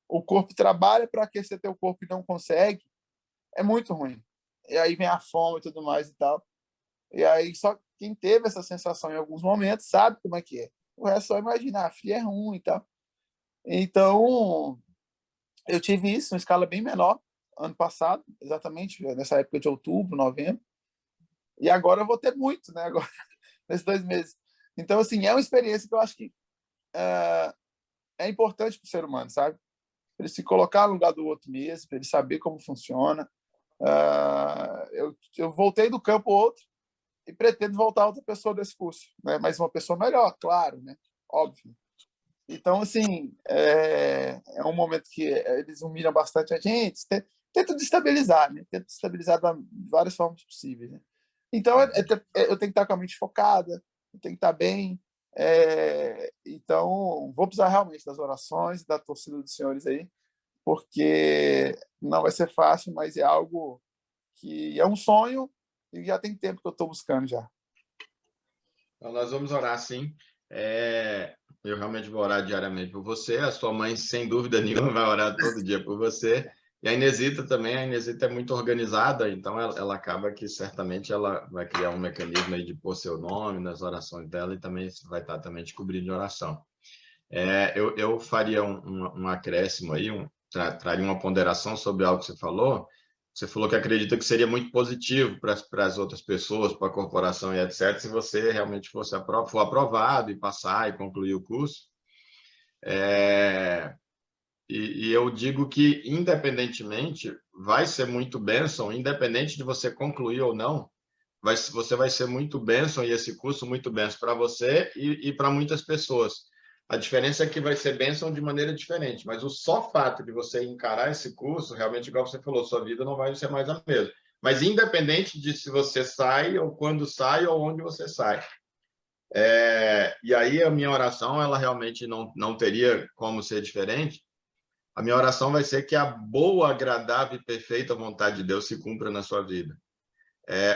o corpo trabalha para aquecer teu corpo e não consegue, é muito ruim. E aí vem a fome e tudo mais e tal. E aí só quem teve essa sensação em alguns momentos sabe como é que é. O resto é só imaginar, frio é ruim e tal. Então, eu tive isso em escala bem menor ano passado, exatamente nessa época de outubro, novembro. E agora eu vou ter muito, né? Agora, nesses 2 meses. Então, assim, é uma experiência que eu acho que é importante para o ser humano, sabe? Para ele se colocar no lugar do outro mesmo, para ele saber como funciona. Eu voltei do campo outro e pretendo voltar outra pessoa desse curso, né? Mas uma pessoa melhor, claro, né? Óbvio. Então, assim, é um momento que eles humilham bastante a gente, tenta destabilizar, né? Tenta destabilizar de várias formas possíveis, né? Então, eu tenho que estar com a mente focada, eu tenho que estar bem, Então, vou precisar realmente das orações, da torcida dos senhores aí, porque não vai ser fácil, mas é algo que é um sonho e já tem tempo que eu estou buscando já.
Então, nós vamos orar, sim. Eu realmente vou orar diariamente por você. A sua mãe, sem dúvida nenhuma, vai orar todo dia por você. E a Inesita também. A Inesita é muito organizada, então ela acaba que certamente ela vai criar um mecanismo aí de pôr seu nome nas orações dela e também vai estar também te cobrindo de oração. Eu faria um acréscimo aí, traria uma ponderação sobre algo que você falou. Você falou que acredita que seria muito positivo para as outras pessoas, para a corporação e etc., se você realmente for aprovado e passar e concluir o curso. E eu digo que, independentemente, vai ser muito bênção, independente de você concluir ou não, você vai ser muito bênção e esse curso muito bênção para você e para muitas pessoas. A diferença é que vai ser bênção de maneira diferente, mas o só fato de você encarar esse curso, realmente, igual você falou, sua vida não vai ser mais a mesma. Mas independente de se você sai, ou quando sai, ou onde você sai. E aí a minha oração, ela realmente não teria como ser diferente. A minha oração vai ser que a boa, agradável e perfeita vontade de Deus se cumpra na sua vida.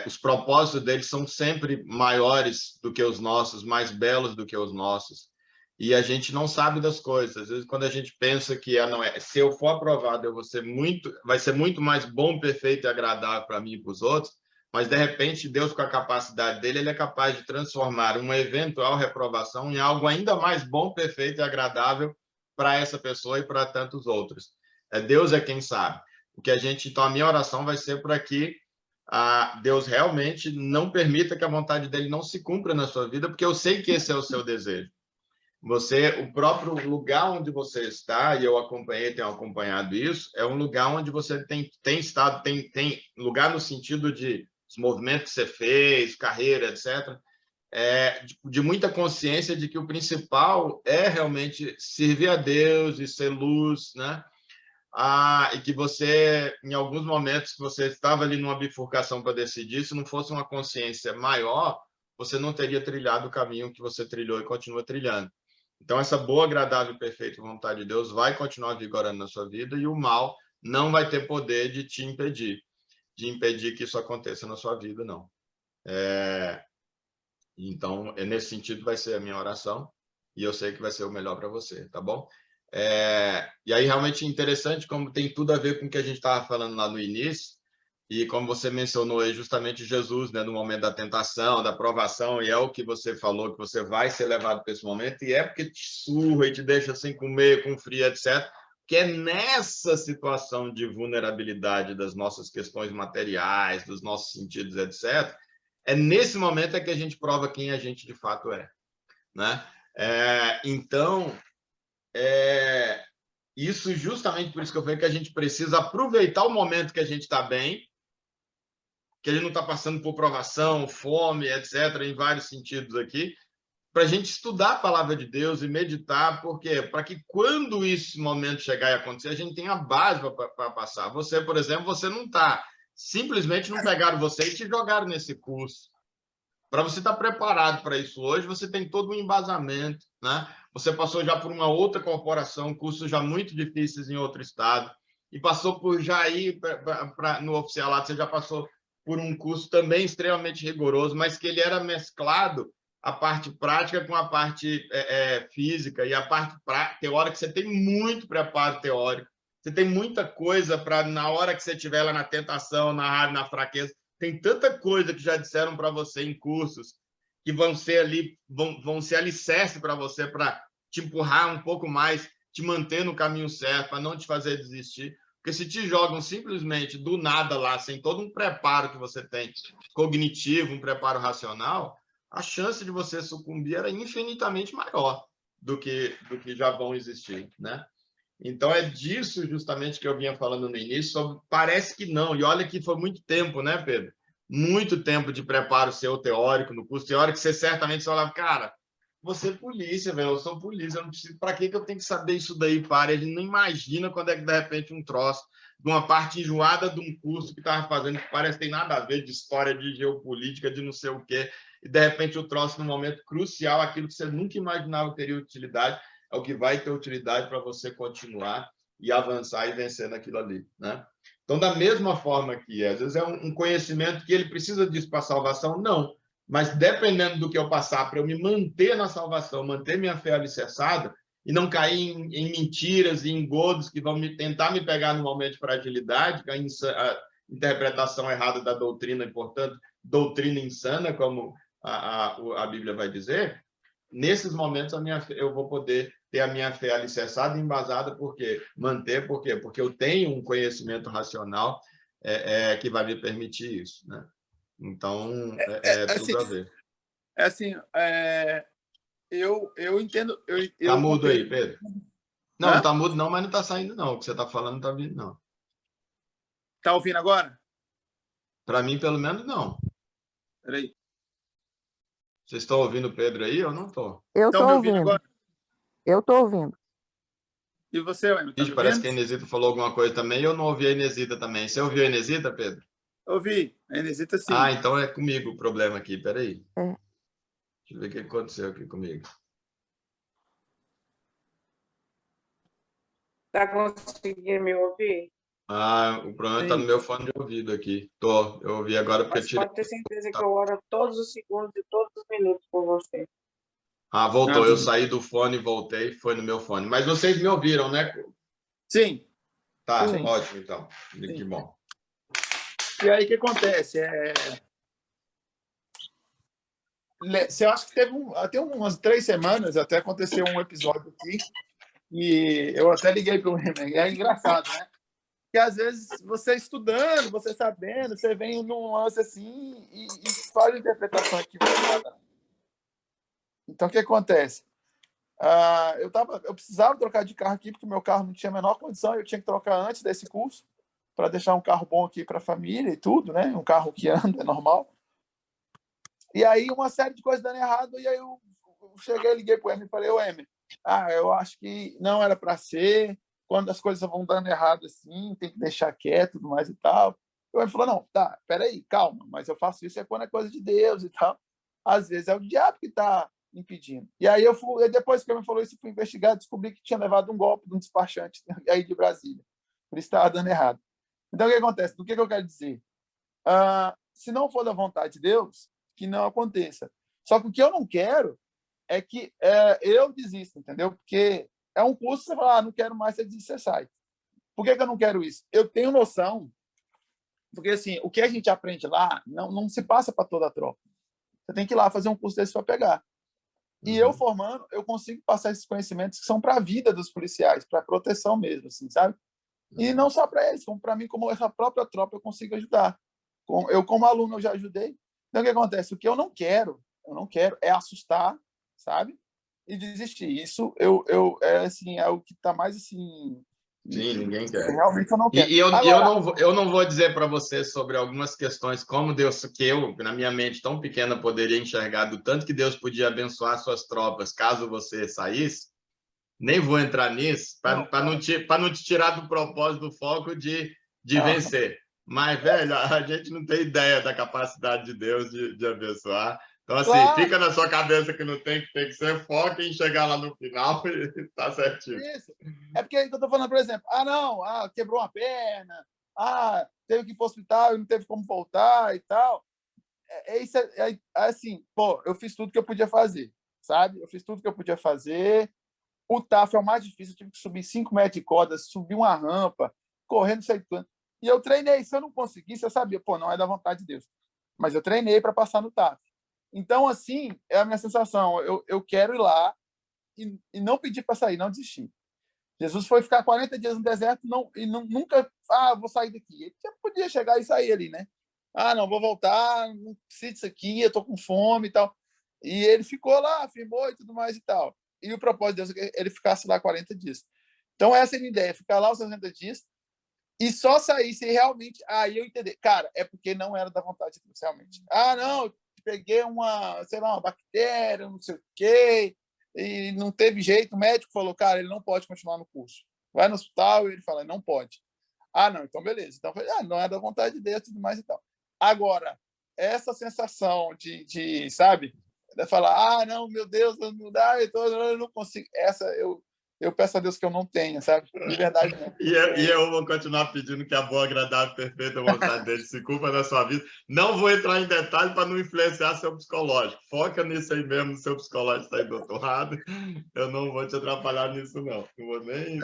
Os propósitos deles são sempre maiores do que os nossos, mais belos do que os nossos. E a gente não sabe das coisas. Às vezes, quando a gente pensa que se eu for aprovado, vai ser muito mais bom, perfeito e agradável para mim e para os outros, mas, de repente, Deus, com a capacidade dele, ele é capaz de transformar uma eventual reprovação em algo ainda mais bom, perfeito e agradável para essa pessoa e para tantos outros. Deus é quem sabe. Então, a minha oração vai ser para que Deus realmente não permita que a vontade dele não se cumpra na sua vida, porque eu sei que esse é o seu desejo. O próprio lugar onde você está, e eu tenho acompanhado isso, é um lugar onde você tem estado, tem lugar no sentido de os movimentos que você fez, carreira, etc., de muita consciência de que o principal é realmente servir a Deus e ser luz, né? E que você, em alguns momentos, que você estava ali numa bifurcação para decidir, se não fosse uma consciência maior, você não teria trilhado o caminho que você trilhou e continua trilhando. Então, essa boa, agradável e perfeita vontade de Deus vai continuar vigorando na sua vida e o mal não vai ter poder de te impedir, que isso aconteça na sua vida, não. Então, nesse sentido, vai ser a minha oração e eu sei que vai ser o melhor para você, tá bom? E aí, realmente interessante como tem tudo a ver com o que a gente estava falando lá no início, e como você mencionou aí, justamente Jesus, né, no momento da tentação, da provação, e é o que você falou, que você vai ser levado para esse momento, e é porque te surra e te deixa sem comer, com frio, etc., que é nessa situação de vulnerabilidade das nossas questões materiais, dos nossos sentidos, etc., é nesse momento que a gente prova quem a gente de fato é, né? Então, isso justamente por isso que eu falei que a gente precisa aproveitar o momento que a gente está bem, que a gente não está passando por provação, fome, etc., em vários sentidos aqui, para a gente estudar a palavra de Deus e meditar, porque para que quando esse momento chegar e acontecer, a gente tenha a base para passar. Você, por exemplo, você não está, simplesmente não pegaram você e te jogaram nesse curso. Para você estar preparado para isso hoje, você tem todo um embasamento, né? Você passou já por uma outra corporação, cursos já muito difíceis em outro estado, e passou por já ir no oficialato, você já passou por um curso também extremamente rigoroso, mas que ele era mesclado a parte prática com a parte física, e a parte teórica, você tem muito preparo teórico, você tem muita coisa para, na hora que você estiver lá na tentação, na fraqueza, tem tanta coisa que já disseram para você em cursos que vão ser alicerce para você, para te empurrar um pouco mais, te manter no caminho certo, para não te fazer desistir. Porque se te jogam simplesmente do nada lá, sem todo um preparo que você tem, cognitivo, um preparo racional, a chance de você sucumbir era infinitamente maior do que já vão existir, né? Então, é disso justamente que eu vinha falando no início, parece que não, e olha que foi muito tempo, né, Pedro? Muito tempo de preparo seu teórico, no curso teórico, você certamente falava, cara, você é polícia, velho, eu sou polícia, eu não preciso, para que eu tenho que saber isso daí, para? A gente não imagina quando é que, de repente, um troço de uma parte enjoada de um curso que estava fazendo, que parece que tem nada a ver, de história, de geopolítica, de não sei o quê, e de repente o troço, num momento crucial, aquilo que você nunca imaginava teria utilidade, é o que vai ter utilidade para você continuar e avançar e vencer naquilo ali, né? Então, da mesma forma que às vezes é um conhecimento que ele precisa disso para a salvação, não. Mas dependendo do que eu passar para eu me manter na salvação, manter minha fé alicerçada e não cair em mentiras e engodos que vão tentar me pegar no momento de fragilidade, que é a interpretação errada da doutrina, e, portanto, doutrina insana, como a Bíblia vai dizer, nesses momentos eu vou poder ter a minha fé alicerçada e embasada, por quê? Por quê? Porque eu tenho um conhecimento racional que vai me permitir isso, né? Então,
Assim,
tudo a ver.
assim, eu entendo.
Tá
Eu
mudo aí,
compreendo.
Pedro? Não, não
Hã?
tá mudo não, mas não tá saindo não. O que você tá falando não tá vindo não.
Tá ouvindo agora?
Para mim, pelo menos, não.
Peraí.
Vocês estão ouvindo o Pedro aí? Eu não estou.
Eu
Estão
estou
me ouvindo
ouvindo.
agora?
Eu estou ouvindo.
E você, Wayne, tá me
Ixi, parece
ouvindo?
que a Inesita falou alguma coisa também e eu não ouvi a Inesita também. Você ouviu a Inesita, Pedro?
Ouvi. A Inesita,
Ah,
sim.
então é comigo o problema aqui. Peraí.
É.
Deixa eu ver o que aconteceu aqui comigo.
Tá conseguindo me ouvir?
Ah, o problema está no
Sim.
meu fone de ouvido aqui. Eu ouvi agora porque eu
Mas
tirei.
pode ter certeza que eu oro todos os segundos e todos os minutos por você.
Ah, voltou. Eu saí do fone e voltei, foi no meu fone. Mas vocês me ouviram, né?
Sim.
Tá,
Sim.
ótimo, então. Que bom.
E aí, o que acontece? Você acha que teve até umas 3 semanas, até aconteceu um episódio aqui, e eu até liguei para o Renan. É engraçado, né? Que às vezes você estudando, você sabendo, você vem num lance assim e faz a interpretação equivocada. Então, o que acontece? Eu precisava trocar de carro aqui, porque meu carro não tinha a menor condição, eu tinha que trocar antes desse curso, para deixar um carro bom aqui para a família e tudo, né? Um carro que anda, é normal. E aí, uma série de coisas dando errado, e aí eu cheguei, liguei para o Emer e falei, Emer, eu acho que não era para ser, quando as coisas vão dando errado assim, tem que deixar quieto, tudo mais e tal. O Emer falou, não, tá, peraí, calma, mas eu faço isso quando é coisa de Deus e tal. Às vezes é o diabo que está impedindo. E aí depois que o Emer falou isso, eu fui investigar, descobri que tinha levado um golpe de um despachante aí de Brasília. Por isso estava dando errado. Então, o que acontece? Do que eu quero dizer? Se não for da vontade de Deus, que não aconteça. Só que o que eu não quero é que eu desista, entendeu? Porque é um curso que você fala, não quero mais, você desiste, você sai. Por que eu não quero isso? Eu tenho noção, porque assim, o que a gente aprende lá não se passa para toda a tropa. Você tem que ir lá fazer um curso desse para pegar. E eu formando, eu consigo passar esses conhecimentos que são para a vida dos policiais, para a proteção mesmo, assim, sabe? E não só para eles, como para mim, como essa própria tropa, eu consigo ajudar. Eu, como aluno, eu já ajudei. Então, o que acontece? O que eu não quero é assustar, sabe? E desistir. Isso assim, é o que está mais assim.
Sim, ninguém quer.
Realmente eu não quero.
E
Agora,
eu não vou dizer para você sobre algumas questões, como Deus, que eu, na minha mente tão pequena, poderia enxergar do tanto que Deus podia abençoar suas tropas caso você saísse. Nem vou entrar nisso, para não te tirar do propósito, do foco de vencer. Mas, velho, a gente não tem ideia da capacidade de Deus de abençoar. Então, assim,
claro,
fica na sua cabeça que não tem que ser, foca em chegar lá no final e tá certinho.
isso. É porque eu estou falando, por exemplo, quebrou uma perna, teve que ir para o hospital e não teve como voltar e tal. Assim, pô, eu fiz tudo que eu podia fazer, sabe? Eu fiz tudo que eu podia fazer. O TAF é o mais difícil, eu tive que subir 5 metros de corda, subir uma rampa, correndo, não sei quanto. E eu treinei. Se eu não conseguisse, eu sabia, pô, não é da vontade de Deus. Mas eu treinei para passar no TAF. Então, assim, é a minha sensação. Eu quero ir lá e não pedir para sair, não desistir. Jesus foi ficar 40 dias no deserto nunca, vou sair daqui. Ele já podia chegar e sair ali, né? Não, vou voltar, não preciso disso aqui, eu estou com fome e tal. E ele ficou lá, firmou e tudo mais e tal. E o propósito de Deus é que ele ficasse lá 40 dias. Então, essa é a minha ideia, ficar lá os 60 dias e só sair se realmente... Aí eu entender. Cara, é porque não era da vontade de Deus, realmente. Não, eu peguei uma bactéria, não sei o quê, e não teve jeito. O médico falou, cara, ele não pode continuar no curso. Vai no hospital e ele fala, não pode. Ah, não, então beleza. Então, não é da vontade de Deus e tudo mais e tal. Agora, essa sensação sabe, de falar, não, meu Deus, não dá, eu não consigo. Essa eu peço a Deus que eu não tenha, sabe? De verdade mesmo.
E eu vou continuar pedindo que a boa, agradável, perfeita vontade dele se cumpra na sua vida. Não vou entrar em detalhe para não influenciar seu psicológico. Foca nisso aí mesmo, seu psicológico está aí do outro lado. Eu não vou te atrapalhar nisso, não. Não vou nem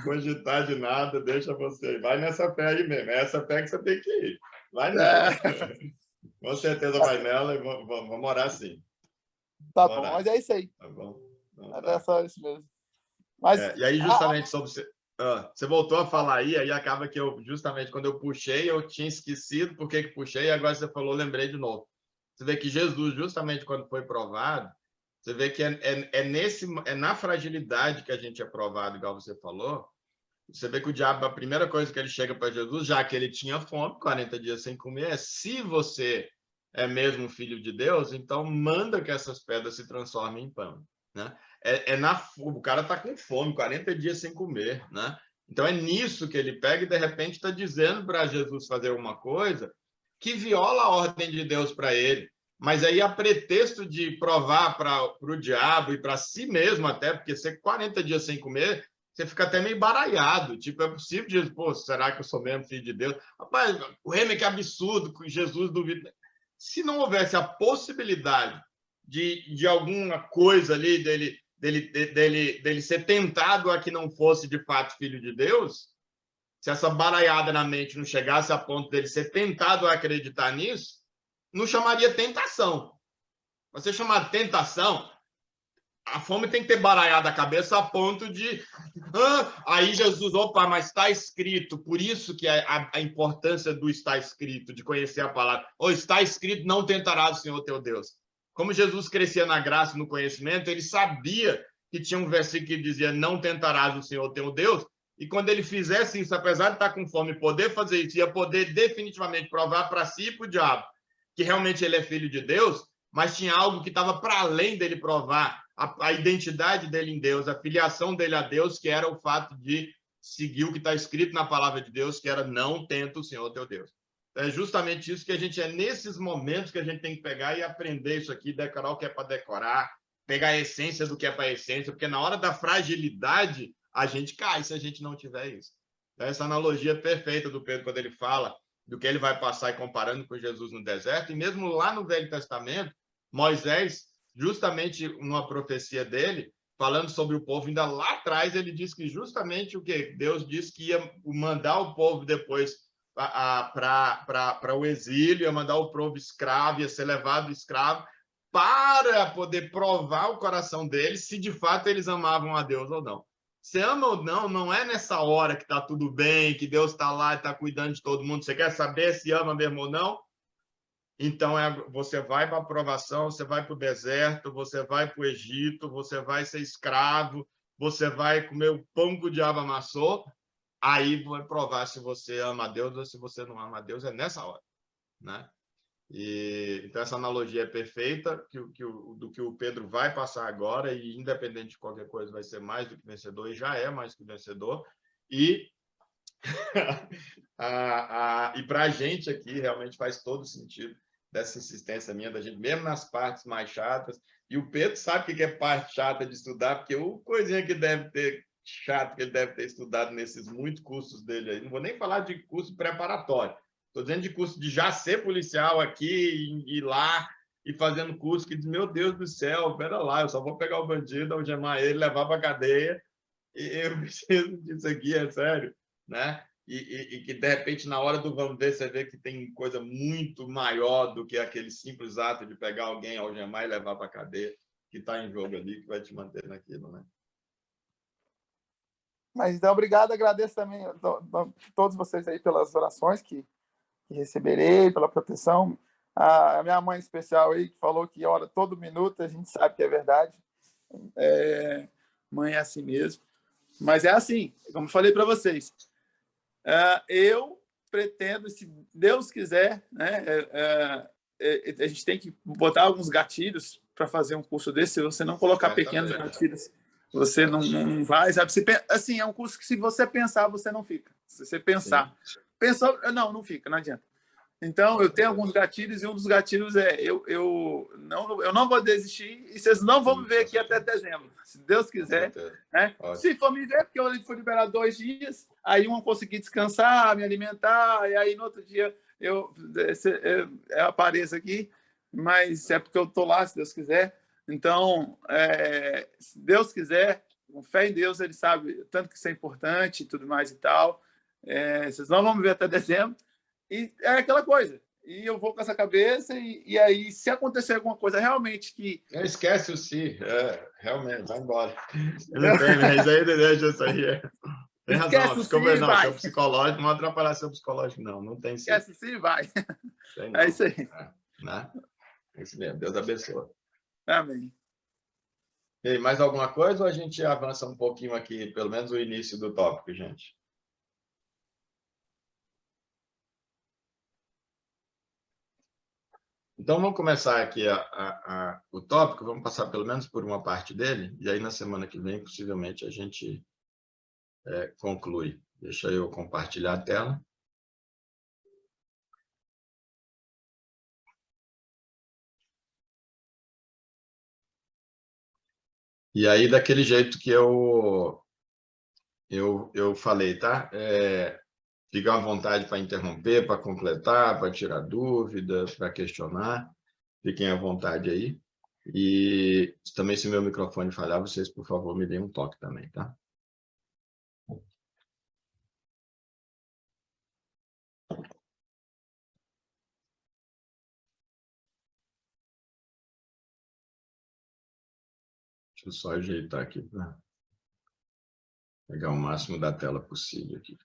cogitar de nada, deixa você. Vai nessa fé aí mesmo. É essa fé que você tem que ir. Vai nela. Com certeza vai nela e vamos orar sim.
Tá bom, mas é isso aí.
Tá bom? Então, tá.
Era só isso mesmo. Mas,
e aí, justamente sobre você voltou a falar aí acaba que justamente quando eu puxei, eu tinha esquecido por que puxei, e agora você falou, lembrei de novo. Você vê que Jesus, justamente quando foi provado, você vê que é na fragilidade que a gente é provado, igual você falou. Você vê que o diabo, a primeira coisa que ele chega para Jesus, já que ele tinha fome, 40 dias sem comer, se você é mesmo filho de Deus, então manda que essas pedras se transformem em pão, né? O cara está com fome, 40 dias sem comer, né? Então é nisso que ele pega e de repente está dizendo para Jesus fazer uma coisa que viola a ordem de Deus para ele. Mas aí, a pretexto de provar para o diabo e para si mesmo até, porque você 40 dias sem comer, você fica até meio baralhado. Tipo, é possível dizer, pô, será que eu sou mesmo filho de Deus? Rapaz, o Remy, que absurdo, Jesus duvida. Se não houvesse a possibilidade de alguma coisa ali dele ser tentado a que não fosse de fato filho de Deus, se essa baralhada na mente não chegasse a ponto dele ser tentado a acreditar nisso, não chamaria tentação. Você chamar tentação, a fome tem que ter baralhado a cabeça a ponto de... aí Jesus, opa, mas está escrito, por isso que a importância do está escrito, de conhecer a palavra. Ou está escrito, não tentarás o Senhor teu Deus. Como Jesus crescia na graça e no conhecimento, ele sabia que tinha um versículo que dizia, não tentarás o Senhor teu Deus, e quando ele fizesse isso, apesar de estar com fome e poder fazer isso, ia poder definitivamente provar para si e para o diabo que realmente ele é filho de Deus, mas tinha algo que estava para além dele provar a identidade dele em Deus, a filiação dele a Deus, que era o fato de seguir o que está escrito na palavra de Deus, que era não tenta o Senhor teu Deus. É justamente isso que a gente nesses momentos que a gente tem que pegar e aprender isso aqui, decorar o que é para decorar, pegar a essência do que é para a essência, porque na hora da fragilidade a gente cai se a gente não tiver isso. Essa analogia perfeita do Pedro quando ele fala do que ele vai passar e comparando com Jesus no deserto, e mesmo lá no Velho Testamento, Moisés, justamente numa profecia dele, falando sobre o povo, ainda lá atrás ele diz que justamente o que Deus disse que ia mandar o povo depois para o exílio, ia mandar o povo escravo, ia ser levado escravo, para poder provar o coração deles se de fato eles amavam a Deus ou não. Você ama ou não, não é nessa hora que está tudo bem, que Deus está lá e está cuidando de todo mundo. Você quer saber se ama mesmo ou não? Então, você vai para a provação, você vai para o deserto, você vai para o Egito, você vai ser escravo, você vai comer o pão que o diabo amassou, aí vai provar se você ama a Deus ou se você não ama a Deus, é nessa hora, né? Então, essa analogia é perfeita, do que o Pedro vai passar agora, e independente de qualquer coisa, vai ser mais do que vencedor, e já é mais que vencedor. E para a gente aqui, realmente faz todo sentido dessa insistência minha, da gente, mesmo nas partes mais chatas. E o Pedro sabe o que é parte chata de estudar, porque o coisinha que deve ter chato que ele deve ter estudado nesses muitos cursos dele aí, não vou nem falar de curso preparatório, estou dizendo de curso de já ser policial aqui, ir lá e fazendo curso que diz, meu Deus do céu, pera lá, eu só vou pegar o bandido, algemar ele, levar para a cadeia, e eu preciso disso aqui, é sério, né? E que, de repente, na hora do vamos ver, você vê que tem coisa muito maior do que aquele simples ato de pegar alguém, algemar e levar para a cadeia, que está em jogo ali, que vai te manter naquilo, né?
Mas, então, obrigado, agradeço também a todos vocês aí pelas orações que receberei, pela proteção. A minha mãe especial aí, que falou que ora todo minuto, a gente sabe que é verdade. Mãe é assim mesmo. Mas é assim, como falei para vocês, eu pretendo, se Deus quiser, né, a gente tem que botar alguns gatilhos para fazer um curso desse. Se você não colocar pequenos gatilhos, você não vai, sabe? Assim, é um curso que, se você pensar, você não fica. Se você pensar. Pensou, não fica, não adianta. Então, eu tenho alguns gatilhos e um dos gatilhos é eu não vou desistir e vocês não vão me ver aqui até dezembro, se Deus quiser. Né? Se for me ver, porque eu fui liberar 2 dias, aí eu vou conseguir descansar, me alimentar, e aí no outro dia eu apareço aqui, mas é porque eu estou lá, se Deus quiser. Então, se Deus quiser, com fé em Deus, ele sabe tanto que isso é importante e tudo mais e tal. Vocês não vão me ver até dezembro. E é aquela coisa. E eu vou com essa cabeça, e aí, se acontecer alguma coisa realmente que.
Esquece o se. Realmente, vai embora. Não tem, mas isso aí deixa isso aí. Tem razão. Não, seu psicológico não vai atrapalhar seu psicológico, não. Não tem sim.
Esquece sim, vai.
Tem, não.
É isso aí.
Né? É isso mesmo. Deus abençoe.
Amém.
E aí, mais alguma coisa ou a gente avança um pouquinho aqui, pelo menos o início do tópico, gente? Então, vamos começar aqui o tópico, vamos passar pelo menos por uma parte dele, e aí na semana que vem, possivelmente, a gente conclui. Deixa eu compartilhar a tela. E aí, daquele jeito que eu falei, tá? Fica à vontade para interromper, para completar, para tirar dúvidas, para questionar. Fiquem à vontade aí. E também, se meu microfone falhar, vocês, por favor, me deem um toque também, tá? Deixa eu só ajeitar aqui para pegar o máximo da tela possível aqui.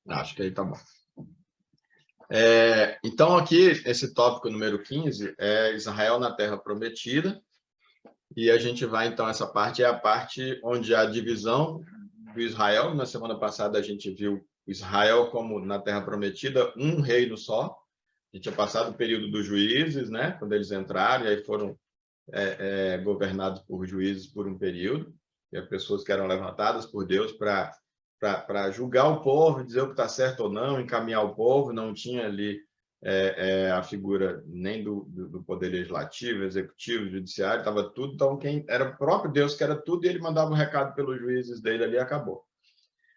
Acho que aí tá bom. Então, aqui, esse tópico número 15 é Israel na Terra Prometida. E a gente vai, então, essa parte é a parte onde há a divisão do Israel. Na semana passada, a gente viu Israel como, na Terra Prometida, um reino só. A gente tinha passado o período dos juízes, né? Quando eles entraram, e aí foram governados por juízes por um período. E as pessoas que eram levantadas por Deus para julgar o povo, dizer o que está certo ou não, encaminhar o povo. Não tinha ali a figura nem do poder legislativo, executivo, judiciário, estava tudo. Então, quem era o próprio Deus que era tudo, e ele mandava um recado pelos juízes dele ali e acabou.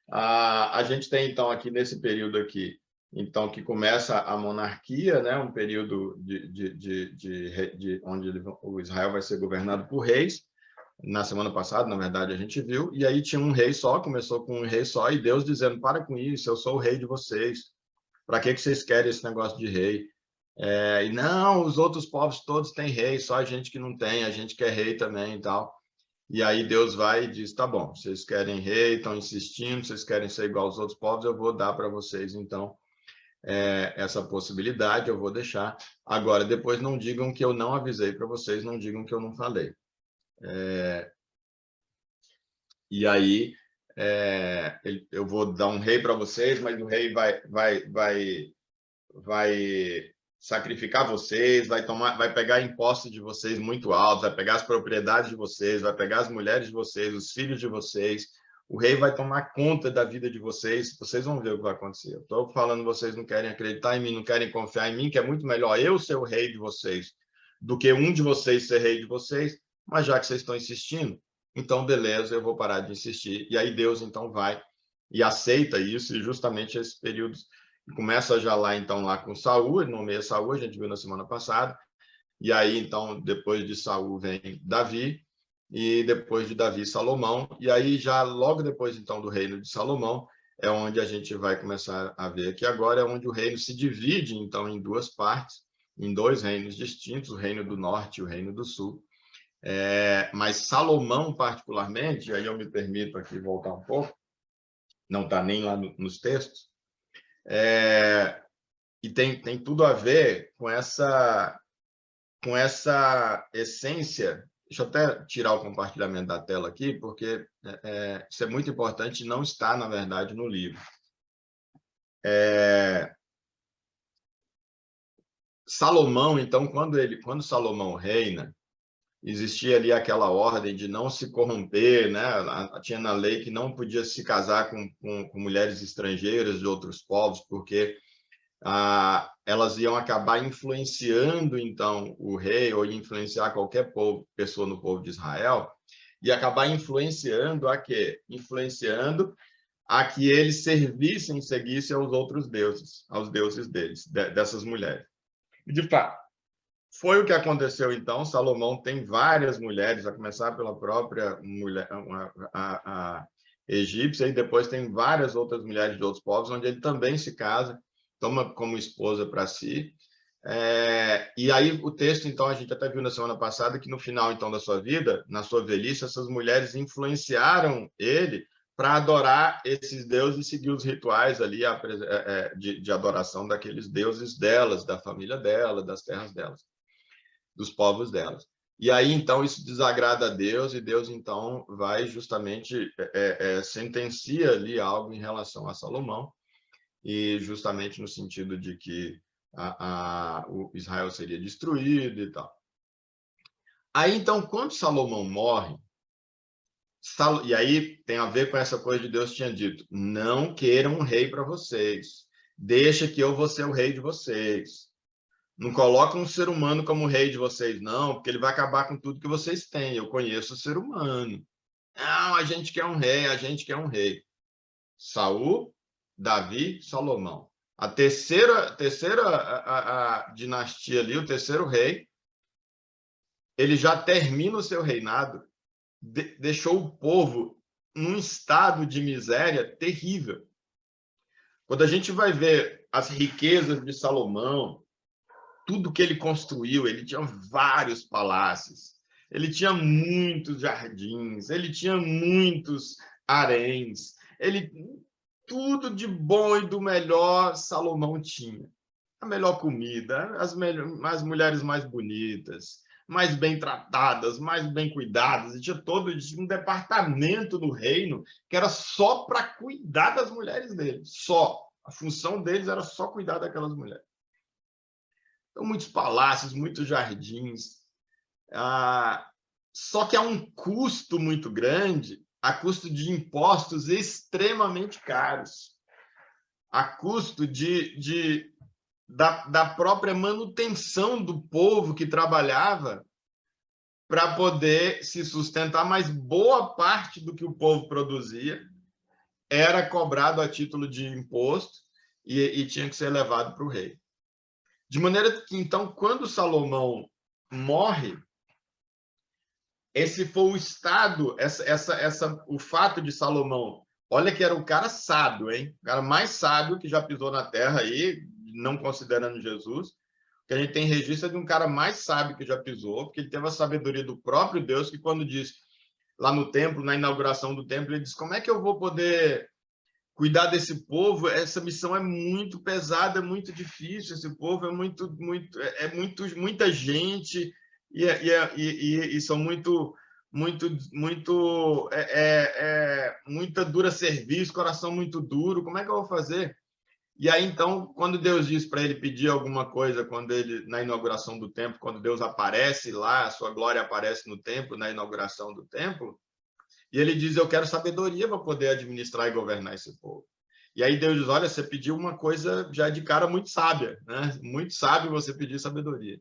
A gente tem, então, aqui nesse período aqui, então, que começa a monarquia, né? Um período onde o Israel vai ser governado por reis. Na semana passada, na verdade, a gente viu, e aí tinha um rei só, começou com um rei só, e Deus dizendo, para com isso, eu sou o rei de vocês. Para que vocês querem esse negócio de rei? E não, os outros povos todos têm rei, só a gente que não tem, a gente quer rei também e tal. E aí Deus vai e diz, tá bom, vocês querem rei, estão insistindo, vocês querem ser igual aos outros povos, eu vou dar para vocês, então, essa possibilidade, eu vou deixar. Agora, depois não digam que eu não avisei para vocês, não digam que eu não falei. E aí, eu vou dar um rei para vocês, mas o rei vai sacrificar vocês, vai pegar impostos de vocês muito altos, vai pegar as propriedades de vocês, vai pegar as mulheres de vocês, os filhos de vocês. O rei vai tomar conta da vida de vocês. Vocês vão ver o que vai acontecer. Eu estou falando, vocês não querem acreditar em mim, não querem confiar em mim, que é muito melhor eu ser o rei de vocês do que um de vocês ser rei de vocês. Mas já que vocês estão insistindo, então beleza, eu vou parar de insistir. E aí Deus então vai e aceita isso, e justamente esse período começa já lá, então, lá com Saul, ele nomeia Saul, a gente viu na semana passada, e aí, então, depois de Saul vem Davi, e depois de Davi, Salomão, e aí já logo depois, então, do reino de Salomão, é onde a gente vai começar a ver aqui agora, é onde o reino se divide, então, em duas partes, em dois reinos distintos, o reino do norte e o reino do sul. Mas Salomão, particularmente, aí eu me permito aqui voltar um pouco, não está nem lá nos textos, e tem tudo a ver com essa essência. Deixa eu até tirar o compartilhamento da tela aqui, porque isso é muito importante, não está, na verdade, no livro. Salomão, então, quando Salomão reina, existia ali aquela ordem de não se corromper, né? Tinha na lei que não podia se casar com mulheres estrangeiras de outros povos, porque elas iam acabar influenciando, então, o rei, ou influenciar qualquer pessoa no povo de Israel, e acabar influenciando a quê? Influenciando a que eles servissem e seguissem aos outros deuses, aos deuses deles, dessas mulheres. E, de fato, foi o que aconteceu, então. Salomão tem várias mulheres, a começar pela própria mulher, a egípcia, e depois tem várias outras mulheres de outros povos, onde ele também se casa, toma como esposa para si. E aí o texto, então, a gente até viu na semana passada que no final, então, da sua vida, na sua velhice, essas mulheres influenciaram ele para adorar esses deuses e seguir os rituais ali de adoração daqueles deuses delas, da família dela, das terras delas, dos povos delas. E aí, então, isso desagrada a Deus, e Deus, então, vai justamente sentencia ali algo em relação a Salomão, e justamente no sentido de que o Israel seria destruído e tal. Aí, então, quando Salomão morre, e aí tem a ver com essa coisa de Deus tinha dito, não queiram um rei para vocês, deixa que eu vou ser o rei de vocês. Não coloca um ser humano como rei de vocês, não, porque ele vai acabar com tudo que vocês têm. Eu conheço o ser humano. Não, a gente quer um rei, a gente quer um rei. Saul, Davi, Salomão. A terceira dinastia ali, o terceiro rei, ele já termina o seu reinado, deixou o povo num estado de miséria terrível. Quando a gente vai ver as riquezas de Salomão, tudo que ele construiu, ele tinha vários palácios, ele tinha muitos jardins, ele tinha muitos haréns, tudo de bom e do melhor Salomão tinha. A melhor comida, as mulheres mais bonitas, mais bem tratadas, mais bem cuidadas. Tinha um departamento no reino que era só para cuidar das mulheres dele. Só. A função deles era só cuidar daquelas mulheres. Então, muitos palácios, muitos jardins. Só que há um custo muito grande, a custo de impostos extremamente caros, a custo da própria manutenção do povo que trabalhava para poder se sustentar, mas boa parte do que o povo produzia era cobrado a título de imposto e tinha que ser levado para o rei. De maneira que, então, quando Salomão morre, esse foi o estado, o fato de Salomão. Olha que era um cara sábio, hein? O cara mais sábio que já pisou na terra aí, não considerando Jesus. Que a gente tem registro de um cara mais sábio que já pisou, porque ele teve a sabedoria do próprio Deus, que quando diz lá no templo, na inauguração do templo, ele diz: como é que eu vou poder cuidar desse povo? Essa missão é muito pesada, é muito difícil. Esse povo é muita gente e são muita dura serviço, coração muito duro. Como é que eu vou fazer? E aí, então, quando Deus diz para ele pedir alguma coisa, na inauguração do templo, quando Deus aparece lá, a sua glória aparece no templo, na inauguração do templo, e ele diz: eu quero sabedoria para poder administrar e governar esse povo. E aí Deus diz: olha, você pediu uma coisa já de cara muito sábia, né? Muito sábio você pedir sabedoria.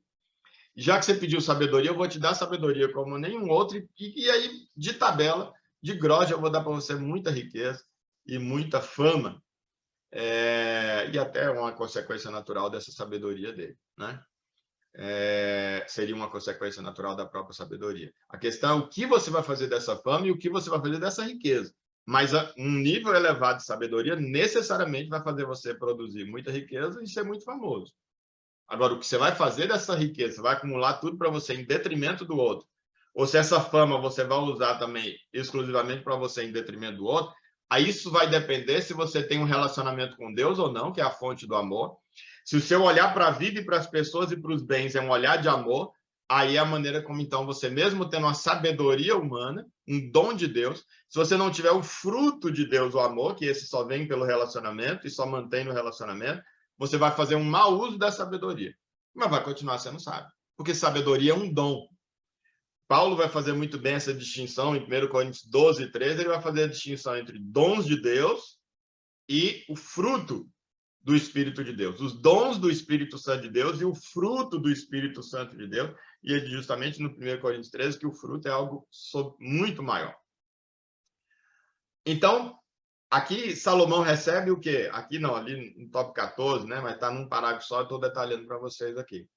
E já que você pediu sabedoria, eu vou te dar sabedoria como nenhum outro, e aí, de tabela, de grossa, eu vou dar para você muita riqueza e muita fama, e até uma consequência natural dessa sabedoria dele, né? Seria uma consequência natural da própria sabedoria. A questão é o que você vai fazer dessa fama e o que você vai fazer dessa riqueza. Mas um nível elevado de sabedoria necessariamente vai fazer você produzir muita riqueza e ser muito famoso. Agora, o que você vai fazer dessa riqueza, você vai acumular tudo para você em detrimento do outro, ou se essa fama você vai usar também exclusivamente para você em detrimento do outro, aí isso vai depender se você tem um relacionamento com Deus ou não, que é a fonte do amor. Se o seu olhar para a vida e para as pessoas e para os bens é um olhar de amor, aí é a maneira como, então, você mesmo tendo uma sabedoria humana, um dom de Deus, se você não tiver o fruto de Deus, o amor, que esse só vem pelo relacionamento e só mantém no relacionamento, você vai fazer um mau uso da sabedoria, mas vai continuar sendo sábio, porque sabedoria é um dom. Paulo vai fazer muito bem essa distinção em 1 Coríntios 12, 13, ele vai fazer a distinção entre dons de Deus e o fruto do Espírito de Deus, os dons do Espírito Santo de Deus e o fruto do Espírito Santo de Deus, e é justamente no 1 Coríntios 13 que o fruto é algo muito maior. Então, aqui Salomão recebe o quê? Aqui não, ali no tópico 14, né? Mas está num parágrafo só, estou detalhando para vocês aqui.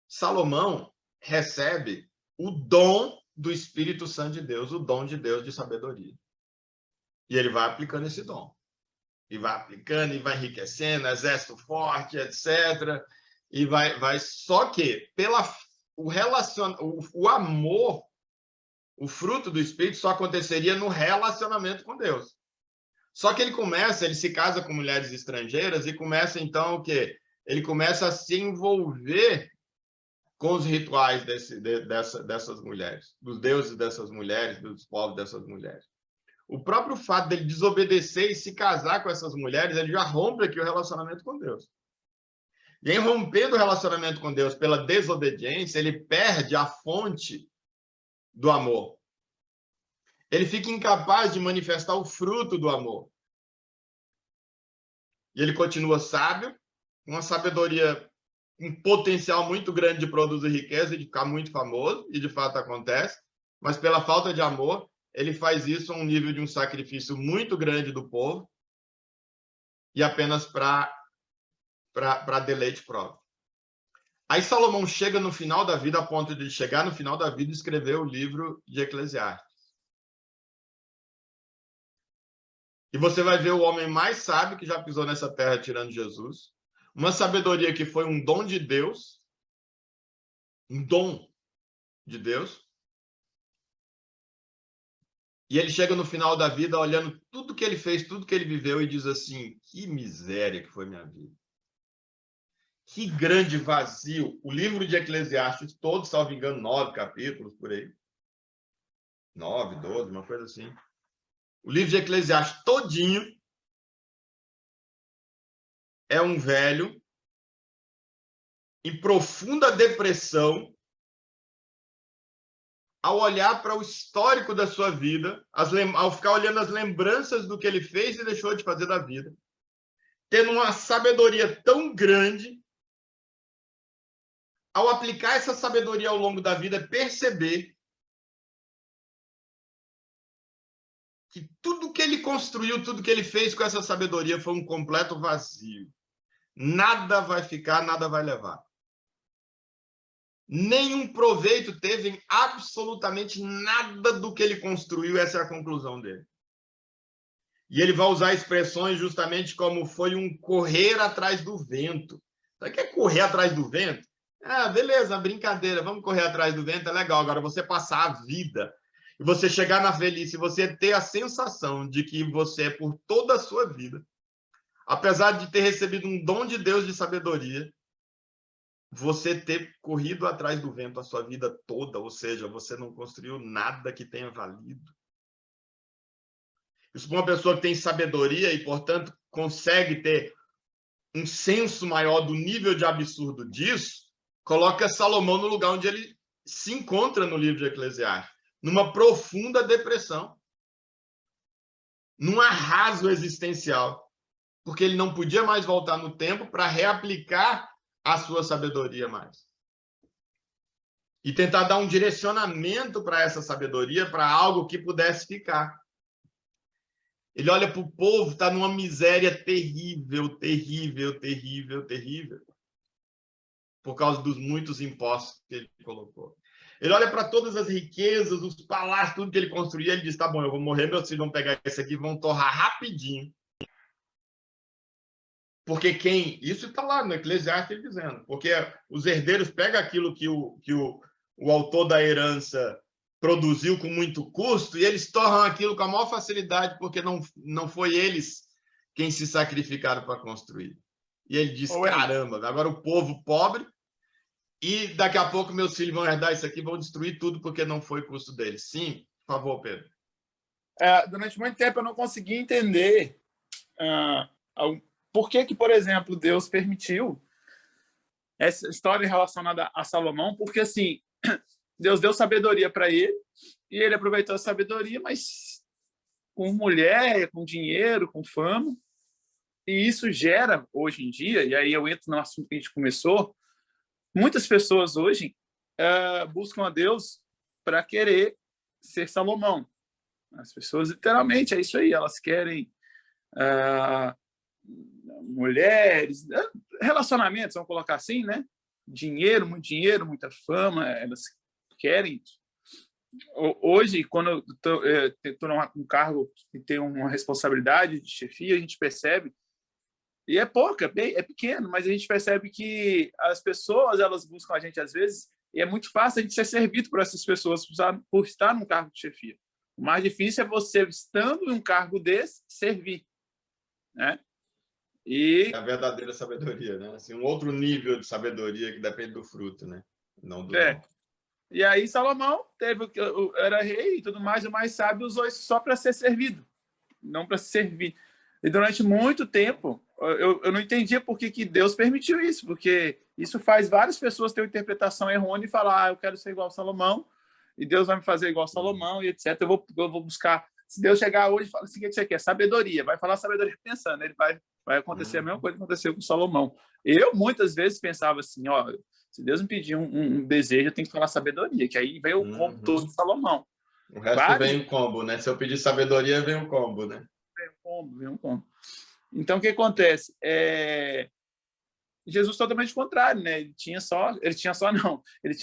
Salomão recebe o dom do Espírito Santo de Deus, o dom de Deus de sabedoria. E ele vai aplicando esse dom. E vai aplicando, e vai enriquecendo, exército forte, etc. E vai só que o amor, o fruto do Espírito só aconteceria no relacionamento com Deus. Só que ele se casa com mulheres estrangeiras e começa então o quê? Ele começa a se envolver com os rituais dessas mulheres, dos deuses dessas mulheres, dos povos dessas mulheres. O próprio fato dele desobedecer e se casar com essas mulheres, ele já rompe aqui o relacionamento com Deus. E em rompendo o relacionamento com Deus pela desobediência, ele perde a fonte do amor. Ele fica incapaz de manifestar o fruto do amor. E ele continua sábio, com uma sabedoria, um potencial muito grande de produzir riqueza e de ficar muito famoso, e de fato acontece, mas pela falta de amor, ele faz isso a um nível de um sacrifício muito grande do povo e apenas para deleite próprio. Aí Salomão chega no final da vida, a ponto de chegar no final da vida e escrever o livro de Eclesiastes. E você vai ver o homem mais sábio que já pisou nessa terra tirando Jesus, uma sabedoria que foi um dom de Deus, um dom de Deus, e ele chega no final da vida olhando tudo que ele fez, tudo que ele viveu e diz assim, que miséria que foi minha vida. Que grande vazio. O livro de Eclesiastes, todo, salvo engano, 9 capítulos, por aí. 9, 12, uma coisa assim. O livro de Eclesiastes todinho é um velho em profunda depressão ao olhar para o histórico da sua vida, ao ficar olhando as lembranças do que ele fez e deixou de fazer da vida, tendo uma sabedoria tão grande, ao aplicar essa sabedoria ao longo da vida, perceber que tudo que ele construiu, tudo que ele fez com essa sabedoria foi um completo vazio. Nada vai ficar, nada vai levar. Nenhum proveito teve em absolutamente nada do que ele construiu, essa é a conclusão dele. E ele vai usar expressões justamente como foi um correr atrás do vento. Você quer correr atrás do vento? Ah, beleza, brincadeira, vamos correr atrás do vento, é legal. Agora, você passar a vida e você chegar na velhice, você ter a sensação de que você, por toda a sua vida, apesar de ter recebido um dom de Deus de sabedoria, você ter corrido atrás do vento a sua vida toda, ou seja, você não construiu nada que tenha valido. Isso para uma pessoa que tem sabedoria e, portanto, consegue ter um senso maior do nível de absurdo disso, coloca Salomão no lugar onde ele se encontra no livro de Eclesiastes, numa profunda depressão, num arraso existencial, porque ele não podia mais voltar no tempo para reaplicar a sua sabedoria mais. E tentar dar um direcionamento para essa sabedoria, para algo que pudesse ficar. Ele olha para o povo, está numa miséria terrível, terrível, terrível, terrível, por causa dos muitos impostos que ele colocou. Ele olha para todas as riquezas, os palácios, tudo que ele construía, ele diz, tá bom, eu vou morrer, meus filhos vão pegar isso aqui, vão torrar rapidinho. Porque isso está lá no Eclesiastes dizendo, porque os herdeiros pegam aquilo que o autor da herança produziu com muito custo e eles torram aquilo com a maior facilidade, porque não foi eles quem se sacrificaram para construir. E ele diz, caramba, agora o povo pobre, e daqui a pouco meus filhos vão herdar isso aqui, vão destruir tudo porque não foi custo deles. Sim, por favor, Pedro.
Durante muito tempo eu não consegui entender por que, por exemplo, Deus permitiu essa história relacionada a Salomão, porque assim, Deus deu sabedoria para ele, e ele aproveitou a sabedoria, mas com mulher, com dinheiro, com fama, e isso gera, hoje em dia, e aí eu entro no assunto que a gente começou, muitas pessoas hoje buscam a Deus para querer ser Salomão. As pessoas, literalmente, é isso aí, elas querem mulheres, relacionamentos, vamos colocar assim, né? Dinheiro, muita fama, elas querem isso. Hoje, quando eu estou num cargo que tem uma responsabilidade de chefia, a gente percebe, e é pouca, é pequeno, mas a gente percebe que as pessoas, elas buscam a gente às vezes, e é muito fácil a gente ser servido por essas pessoas por estar num cargo de chefia. O mais difícil é você, estando em um cargo desse, servir, né?
É a verdadeira sabedoria, né? Assim, um outro nível de sabedoria que depende do fruto, né? Não do dom.
E aí Salomão era rei e tudo mais, o mais sábio usou isso só para ser servido, não para servir. E durante muito tempo eu não entendia por que Deus permitiu isso, porque isso faz várias pessoas ter uma interpretação errônea e falar, eu quero ser igual a Salomão, e Deus vai me fazer igual a Salomão, e etc. Eu vou buscar. Se Deus chegar hoje e falar o seguinte, você quer sabedoria, vai falar sabedoria pensando, ele vai acontecer a mesma coisa que aconteceu com Salomão. Eu, muitas vezes, pensava assim, ó, se Deus me pedir um desejo, eu tenho que falar sabedoria, que aí vem o combo todo de Salomão.
O resto vem o combo, né? Se eu pedir sabedoria, vem o combo, né?
Vem um combo. Então, o que acontece? Jesus totalmente contrário, né? Ele tinha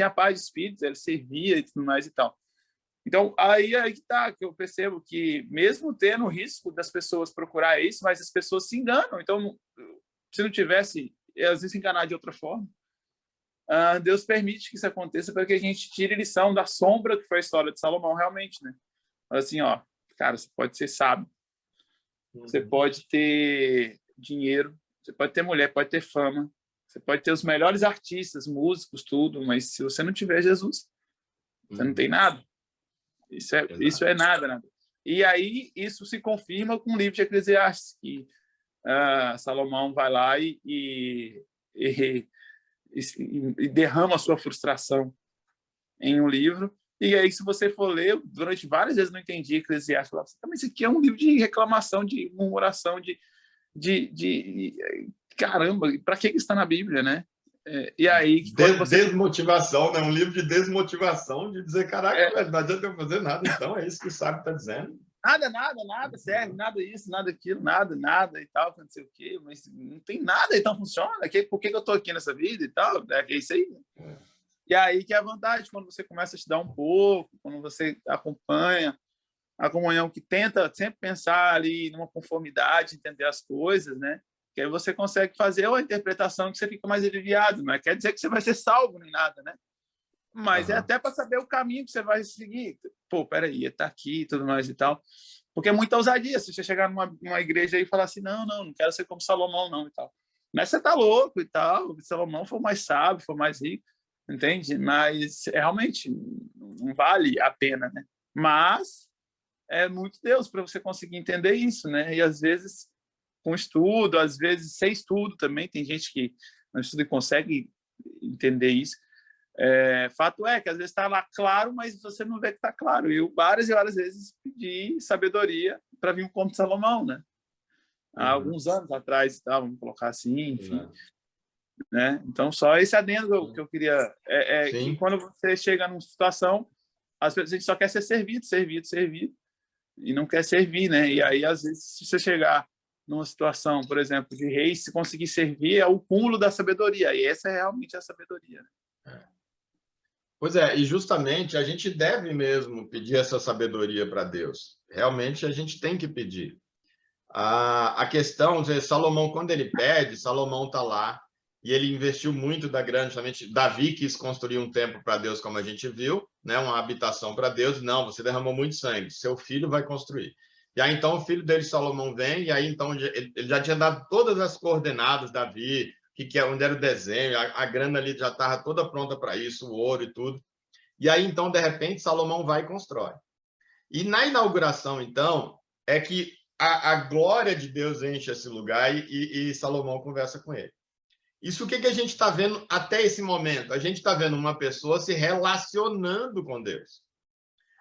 a paz de espírito, ele servia e tudo mais e tal. Então, aí que tá, que eu percebo que, mesmo tendo o risco das pessoas procurar isso, mas as pessoas se enganam. Então, se não tivesse, às vezes, se enganar de outra forma, Deus permite que isso aconteça para que a gente tire lição da sombra que foi a história de Salomão, realmente, né? Assim, ó, cara, você pode ser sábio, você pode ter dinheiro, você pode ter mulher, pode ter fama, você pode ter os melhores artistas, músicos, tudo, mas se você não tiver Jesus, você não tem nada. Isso é nada. E aí isso se confirma com o livro de Eclesiastes, que Salomão vai lá e derrama a sua frustração em um livro. E aí, se você for ler, durante várias vezes não entendi Eclesiastes, falava assim, mas isso aqui é um livro de reclamação, de murmuração, caramba, para que está na Bíblia, né? E aí,
desmotivação, né? Um livro de desmotivação, de dizer, caraca, não adianta eu fazer nada, então é isso que o sábio está dizendo.
Nada serve, nada isso, nada aquilo, nada e tal, não sei o quê, mas não tem nada, então funciona, por que eu estou aqui nessa vida e tal, é isso aí. E aí que é a vantagem, quando você começa a estudar um pouco, quando você acompanha a comunhão que tenta sempre pensar ali numa conformidade, entender as coisas, né? Que aí você consegue fazer uma interpretação que você fica mais aliviado. Não quer dizer que você vai ser salvo nem nada, né? Mas é até para saber o caminho que você vai seguir. Pô, peraí, está aqui e tudo mais e tal. Porque é muita ousadia. Se você chegar numa igreja e falar assim, não quero ser como Salomão, não, e tal. Mas você tá louco e tal. Salomão foi mais sábio, foi mais rico, entende? Mas realmente não vale a pena, né? Mas é muito Deus para você conseguir entender isso, né? E às vezes com estudo, às vezes sem estudo também, tem gente que não estuda e consegue entender isso. Fato é que às vezes está lá claro, mas você não vê que está claro. E eu várias e várias vezes pedi sabedoria para vir um conto de Salomão, né? Há alguns anos atrás, vamos colocar assim, enfim. Né? Então, só esse adendo que eu queria... que quando você chega numa situação, às vezes a gente só quer ser servido, e não quer servir, né? E aí, às vezes, se você chegar numa situação, por exemplo, de rei, se conseguir servir, é o cúmulo da sabedoria. E essa é realmente a sabedoria.
Pois é, e justamente a gente deve mesmo pedir essa sabedoria para Deus. Realmente a gente tem que pedir. A questão de Salomão, quando ele pede, Salomão está lá, e ele investiu muito da grana, justamente, Davi quis construir um templo para Deus, como a gente viu, né, uma habitação para Deus. Não, você derramou muito sangue, seu filho vai construir. E aí, então, o filho dele, Salomão, vem, e aí, então, ele já tinha dado todas as coordenadas, Davi, onde era o desenho, a grana ali já estava toda pronta para isso, o ouro e tudo. E aí, então, de repente, Salomão vai e constrói. E na inauguração, então, é que a glória de Deus enche esse lugar e Salomão conversa com ele. Isso o que a gente está vendo até esse momento? A gente está vendo uma pessoa se relacionando com Deus.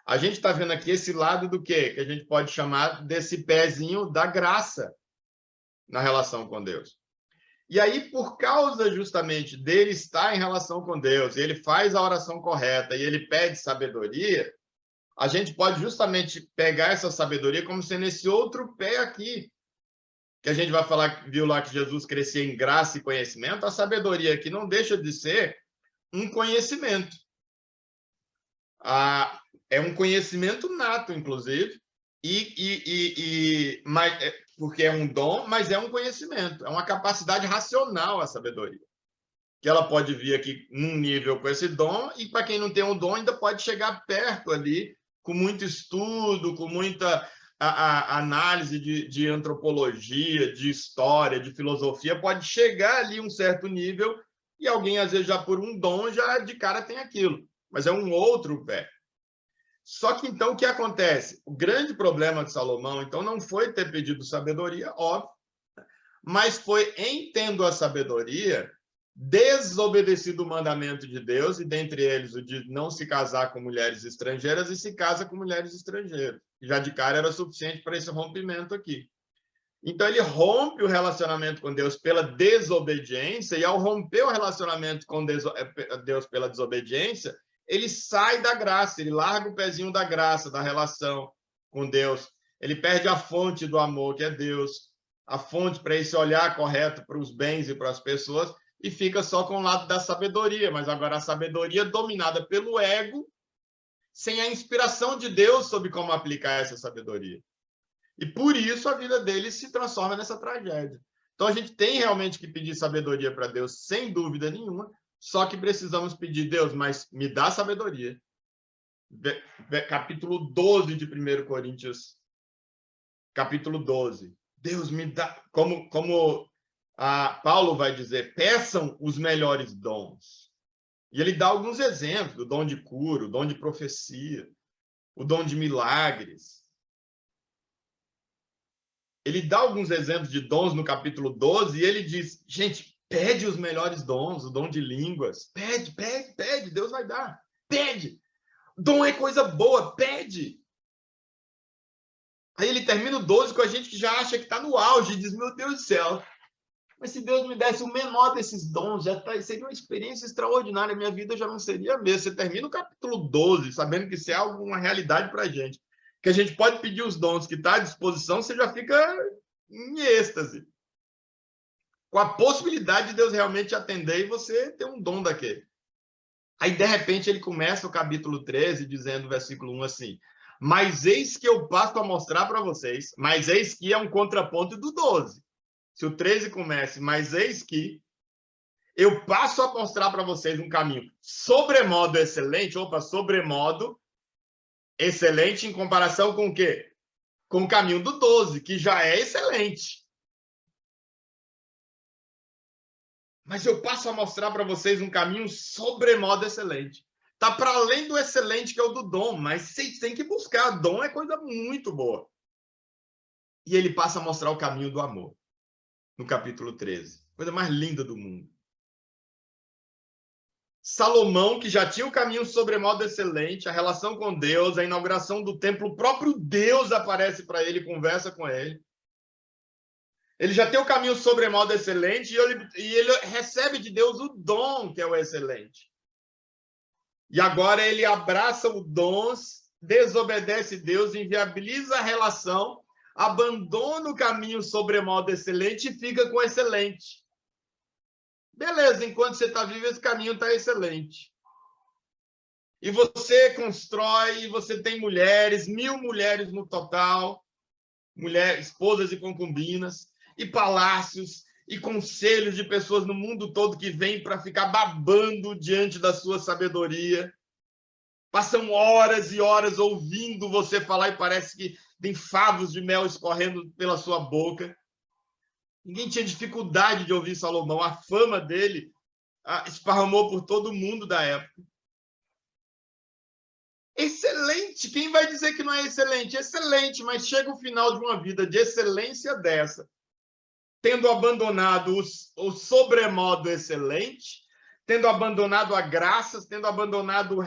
A gente está vendo aqui esse lado do quê? Que a gente pode chamar desse pezinho da graça na relação com Deus. E aí, por causa justamente dele estar em relação com Deus, ele faz a oração correta e ele pede sabedoria, a gente pode justamente pegar essa sabedoria como sendo esse outro pé aqui, que a gente vai falar, viu lá que Jesus crescia em graça e conhecimento. A sabedoria aqui não deixa de ser um conhecimento. É um conhecimento nato, inclusive, porque é um dom, mas é um conhecimento, é uma capacidade racional a sabedoria, que ela pode vir aqui num nível com esse dom, e para quem não tem um dom ainda pode chegar perto ali, com muito estudo, com muita análise de antropologia, de história, de filosofia, pode chegar ali um certo nível, e alguém, às vezes, já por um dom, já de cara tem aquilo, mas é um outro pé. Só que, então, o que acontece? O grande problema de Salomão, então, não foi ter pedido sabedoria, óbvio, mas foi, em tendo a sabedoria, desobedecido o mandamento de Deus, e dentre eles o de não se casar com mulheres estrangeiras, e se casa com mulheres estrangeiras. Já de cara era suficiente para esse rompimento aqui. Então ele rompe o relacionamento com Deus pela desobediência, e ao romper o relacionamento com Deus pela desobediência, ele sai da graça, ele larga o pezinho da graça, da relação com Deus. Ele perde a fonte do amor, que é Deus, a fonte para esse olhar correto para os bens e para as pessoas, e fica só com o lado da sabedoria, mas agora a sabedoria dominada pelo ego, sem a inspiração de Deus sobre como aplicar essa sabedoria. E por isso a vida dele se transforma nessa tragédia. Então a gente tem realmente que pedir sabedoria para Deus, sem dúvida nenhuma, só que precisamos pedir, Deus, mas me dá sabedoria. Capítulo 12 de 1 Coríntios. Capítulo 12. Deus me dá, como Paulo vai dizer, peçam os melhores dons. E ele dá alguns exemplos, o dom de cura, o dom de profecia, o dom de milagres. Ele dá alguns exemplos de dons no capítulo 12 e ele diz, gente, pede os melhores dons, o dom de línguas. Pede, Deus vai dar. Pede. Dom é coisa boa, pede. Aí ele termina o 12 com a gente que já acha que está no auge e diz, meu Deus do céu, mas se Deus me desse o menor desses dons, seria uma experiência extraordinária, minha vida já não seria a mesma. Você termina o capítulo 12, sabendo que isso é uma realidade para a gente, que a gente pode pedir os dons que está à disposição, você já fica em êxtase, com a possibilidade de Deus realmente atender e você ter um dom daquele. Aí, de repente, ele começa o capítulo 13, dizendo, versículo 1, assim, mas eis que eu passo a mostrar para vocês, mas eis que é um contraponto do 12. Se o 13 comece, mas eis que eu passo a mostrar para vocês um caminho sobremodo excelente, sobremodo excelente em comparação com o quê? Com o caminho do 12, que já é excelente. Mas eu passo a mostrar para vocês um caminho sobremodo excelente. Está para além do excelente, que é o do dom, mas vocês têm que buscar. Dom é coisa muito boa. E ele passa a mostrar o caminho do amor, no capítulo 13. Coisa mais linda do mundo. Salomão, que já tinha o caminho sobremodo excelente, a relação com Deus, a inauguração do templo, o próprio Deus aparece para ele, conversa com ele. Ele já tem o caminho sobremodo excelente e ele recebe de Deus o dom, que é o excelente. E agora ele abraça o dom, desobedece Deus, inviabiliza a relação, abandona o caminho sobremodo excelente e fica com o excelente. Beleza, enquanto você está vivo, esse caminho está excelente. E você constrói, você tem mulheres, 1000 mulheres no total. esposas e concubinas, e palácios, e conselhos de pessoas no mundo todo que vêm para ficar babando diante da sua sabedoria. Passam horas e horas ouvindo você falar e parece que tem favos de mel escorrendo pela sua boca. Ninguém tinha dificuldade de ouvir Salomão. A fama dele esparramou por todo mundo da época. Excelente! Quem vai dizer que não é excelente? Excelente, mas chega o final de uma vida de excelência dessa, tendo abandonado o sobremodo excelente, tendo abandonado a graça, tendo abandonado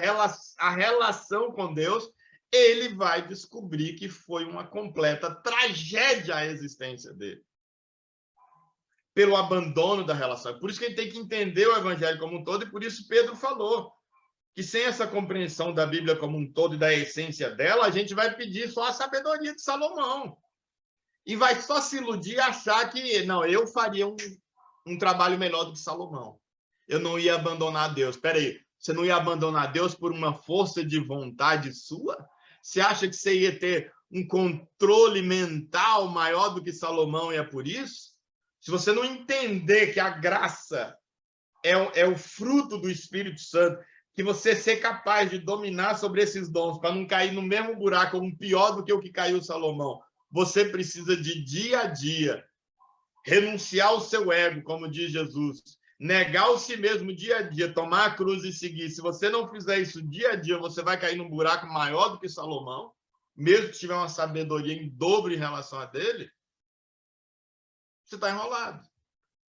a relação com Deus, ele vai descobrir que foi uma completa tragédia a existência dele. Pelo abandono da relação. Por isso que a gente tem que entender o evangelho como um todo, e por isso Pedro falou que sem essa compreensão da Bíblia como um todo e da essência dela, a gente vai pedir só a sabedoria de Salomão. E vai só se iludir e achar que, não, eu faria um trabalho melhor do que Salomão. Eu não ia abandonar Deus. Espera aí, você não ia abandonar Deus por uma força de vontade sua? Você acha que você ia ter um controle mental maior do que Salomão e é por isso? Se você não entender que a graça é o fruto do Espírito Santo, que você ser capaz de dominar sobre esses dons para não cair no mesmo buraco, um pior do que o que caiu Salomão, você precisa de dia a dia renunciar ao seu ego, como diz Jesus, negar o si mesmo dia a dia, tomar a cruz e seguir. Se você não fizer isso dia a dia, você vai cair num buraco maior do que Salomão, mesmo que tiver uma sabedoria em dobro em relação a dele, você está enrolado.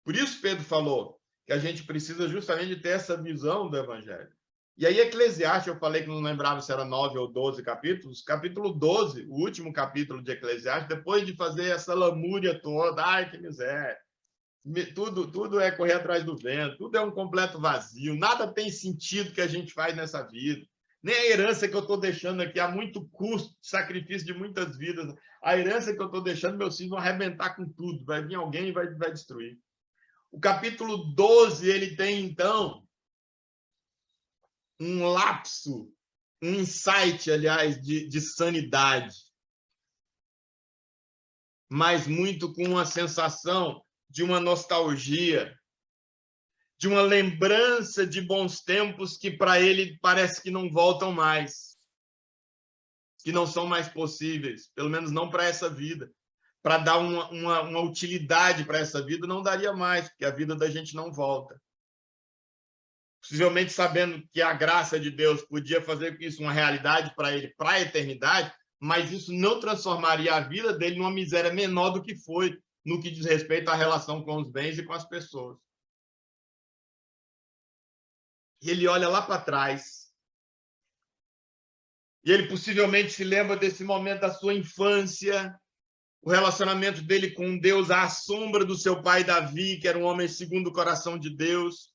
Por isso Pedro falou que a gente precisa justamente ter essa visão do evangelho. E aí, Eclesiastes, eu falei que não lembrava se era 9 ou 12 capítulos. Capítulo 12, o último capítulo de Eclesiastes, depois de fazer essa lamúria toda, ai, que miséria, tudo é correr atrás do vento, tudo é um completo vazio, nada tem sentido que a gente faz nessa vida. Nem a herança que eu estou deixando aqui, há muito custo, sacrifício de muitas vidas. A herança que eu estou deixando, meus filhos vão arrebentar com tudo, vai vir alguém e vai destruir. O capítulo 12, ele tem, então, um lapso, um insight, aliás, de sanidade, mas muito com uma sensação de uma nostalgia, de uma lembrança de bons tempos que para ele parece que não voltam mais, que não são mais possíveis, pelo menos não para essa vida. Para dar uma utilidade para essa vida, não daria mais, porque a vida da gente não volta. Possivelmente sabendo que a graça de Deus podia fazer isso uma realidade para ele, para a eternidade, mas isso não transformaria a vida dele numa miséria menor do que foi no que diz respeito à relação com os bens e com as pessoas. E ele olha lá para trás, e ele possivelmente se lembra desse momento da sua infância, o relacionamento dele com Deus à sombra do seu pai Davi, que era um homem segundo o coração de Deus,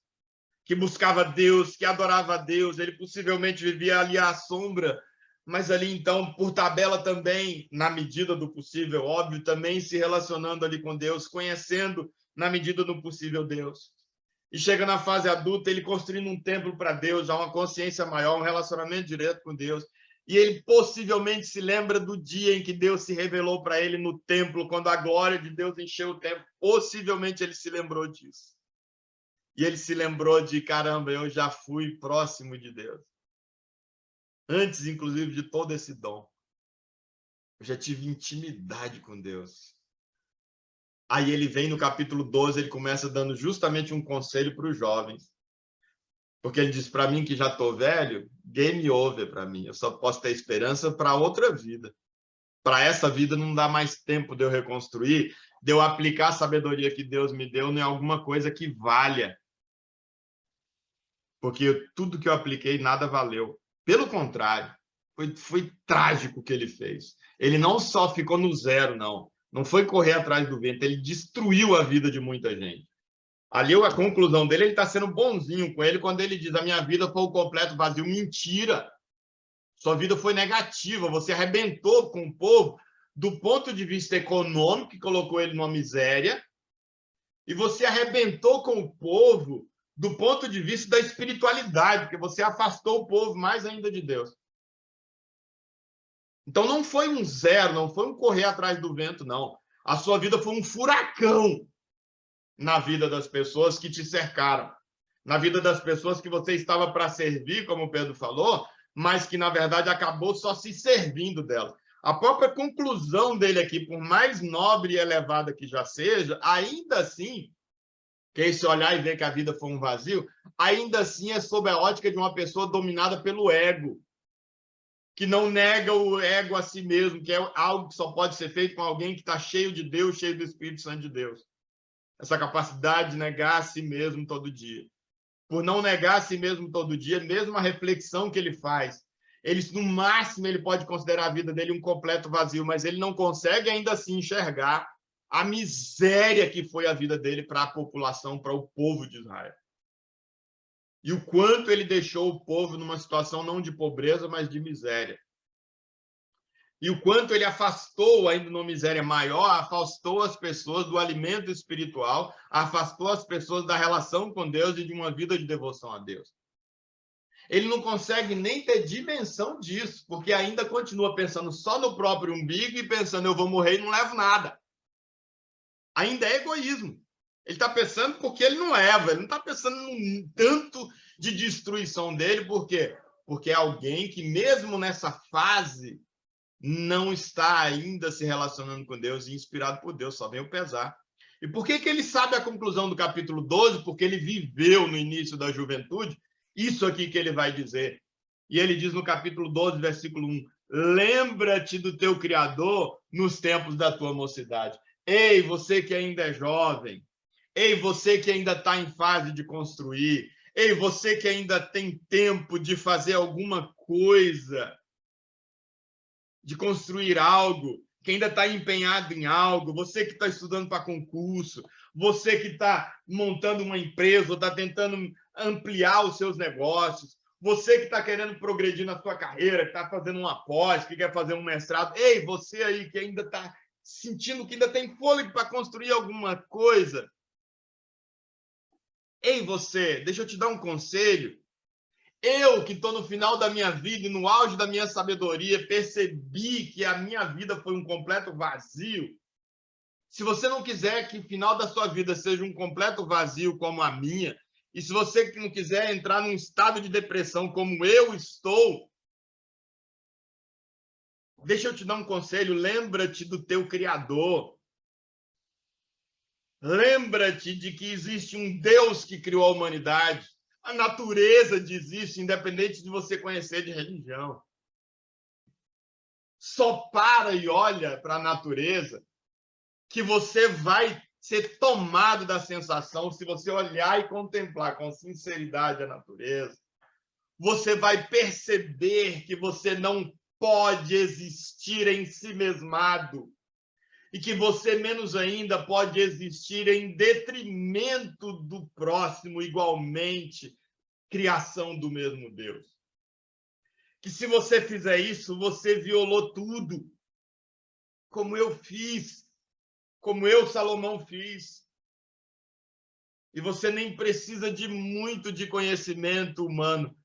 que buscava Deus, que adorava a Deus. Ele possivelmente vivia ali à sombra, mas ali então, por tabela também, na medida do possível, óbvio, também se relacionando ali com Deus, conhecendo na medida do possível Deus. E chega na fase adulta, ele construindo um templo para Deus, já uma consciência maior, um relacionamento direto com Deus. E ele possivelmente se lembra do dia em que Deus se revelou para ele no templo, quando a glória de Deus encheu o templo. Possivelmente ele se lembrou disso. E ele se lembrou de, caramba, eu já fui próximo de Deus. Antes, inclusive, de todo esse dom. Eu já tive intimidade com Deus. Aí ele vem no capítulo 12, ele começa dando justamente um conselho para os jovens. Porque ele diz, para mim que já estou velho, game over para mim. Eu só posso ter esperança para outra vida. Para essa vida não dá mais tempo de eu reconstruir, de eu aplicar a sabedoria que Deus me deu em alguma coisa que valha. Porque tudo que eu apliquei, nada valeu. Pelo contrário, foi trágico o que ele fez. Ele não só ficou no zero, não. Não foi correr atrás do vento, ele destruiu a vida de muita gente. Ali a conclusão dele, ele está sendo bonzinho com ele quando ele diz, a minha vida foi um completo vazio. Mentira! Sua vida foi negativa, você arrebentou com o povo do ponto de vista econômico, que colocou ele numa miséria, e você arrebentou com o povo do ponto de vista da espiritualidade, porque você afastou o povo mais ainda de Deus. Então, não foi um zero, não foi um correr atrás do vento, não. A sua vida foi um furacão na vida das pessoas que te cercaram, na vida das pessoas que você estava para servir, como o Pedro falou, mas que, na verdade, acabou só se servindo dela. A própria conclusão dele aqui, por mais nobre e elevada que já seja, ainda assim, que é esse olhar e ver que a vida foi um vazio, ainda assim é sob a ótica de uma pessoa dominada pelo ego, que não nega o ego a si mesmo, que é algo que só pode ser feito com alguém que está cheio de Deus, cheio do Espírito Santo de Deus. Essa capacidade de negar a si mesmo todo dia. Por não negar a si mesmo todo dia, mesmo a reflexão que ele faz, no máximo, ele pode considerar a vida dele um completo vazio, mas ele não consegue ainda assim enxergar a miséria que foi a vida dele para a população, para o povo de Israel. E o quanto ele deixou o povo numa situação não de pobreza, mas de miséria. E o quanto ele afastou, ainda numa miséria maior, afastou as pessoas do alimento espiritual, afastou as pessoas da relação com Deus e de uma vida de devoção a Deus. Ele não consegue nem ter dimensão disso, porque ainda continua pensando só no próprio umbigo e pensando, eu vou morrer e não levo nada. Ainda é egoísmo. Ele está pensando porque ele não leva, ele não está pensando no tanto de destruição dele, por quê? Porque é alguém que, mesmo nessa fase, não está ainda se relacionando com Deus e inspirado por Deus, só vem o pesar. E por que ele sabe a conclusão do capítulo 12? Porque ele viveu no início da juventude isso aqui que ele vai dizer. E ele diz no capítulo 12, versículo 1, lembra-te do teu Criador nos tempos da tua mocidade. Ei, você que ainda é jovem. Ei, você que ainda está em fase de construir. Ei, você que ainda tem tempo de fazer alguma coisa, de construir algo, que ainda está empenhado em algo, você que está estudando para concurso, você que está montando uma empresa, ou está tentando ampliar os seus negócios, você que está querendo progredir na sua carreira, que está fazendo uma pós, que quer fazer um mestrado, ei, você aí que ainda está sentindo que ainda tem fôlego para construir alguma coisa, ei, você, deixa eu te dar um conselho. Eu, que estou no final da minha vida e no auge da minha sabedoria, percebi que a minha vida foi um completo vazio. Se você não quiser que o final da sua vida seja um completo vazio como a minha, e se você não quiser entrar num estado de depressão como eu estou, deixa eu te dar um conselho, lembra-te do teu Criador. Lembra-te de que existe um Deus que criou a humanidade. A natureza diz isso, independente de você conhecer de religião. Só para e olha para a natureza que você vai ser tomado da sensação, se você olhar e contemplar com sinceridade a natureza, você vai perceber que você não pode existir em si mesmado e que você, menos ainda, pode existir em detrimento do próximo, igualmente, criação do mesmo Deus. Que se você fizer isso, você violou tudo, como eu fiz, como eu, Salomão, fiz. E você nem precisa de muito de conhecimento humano.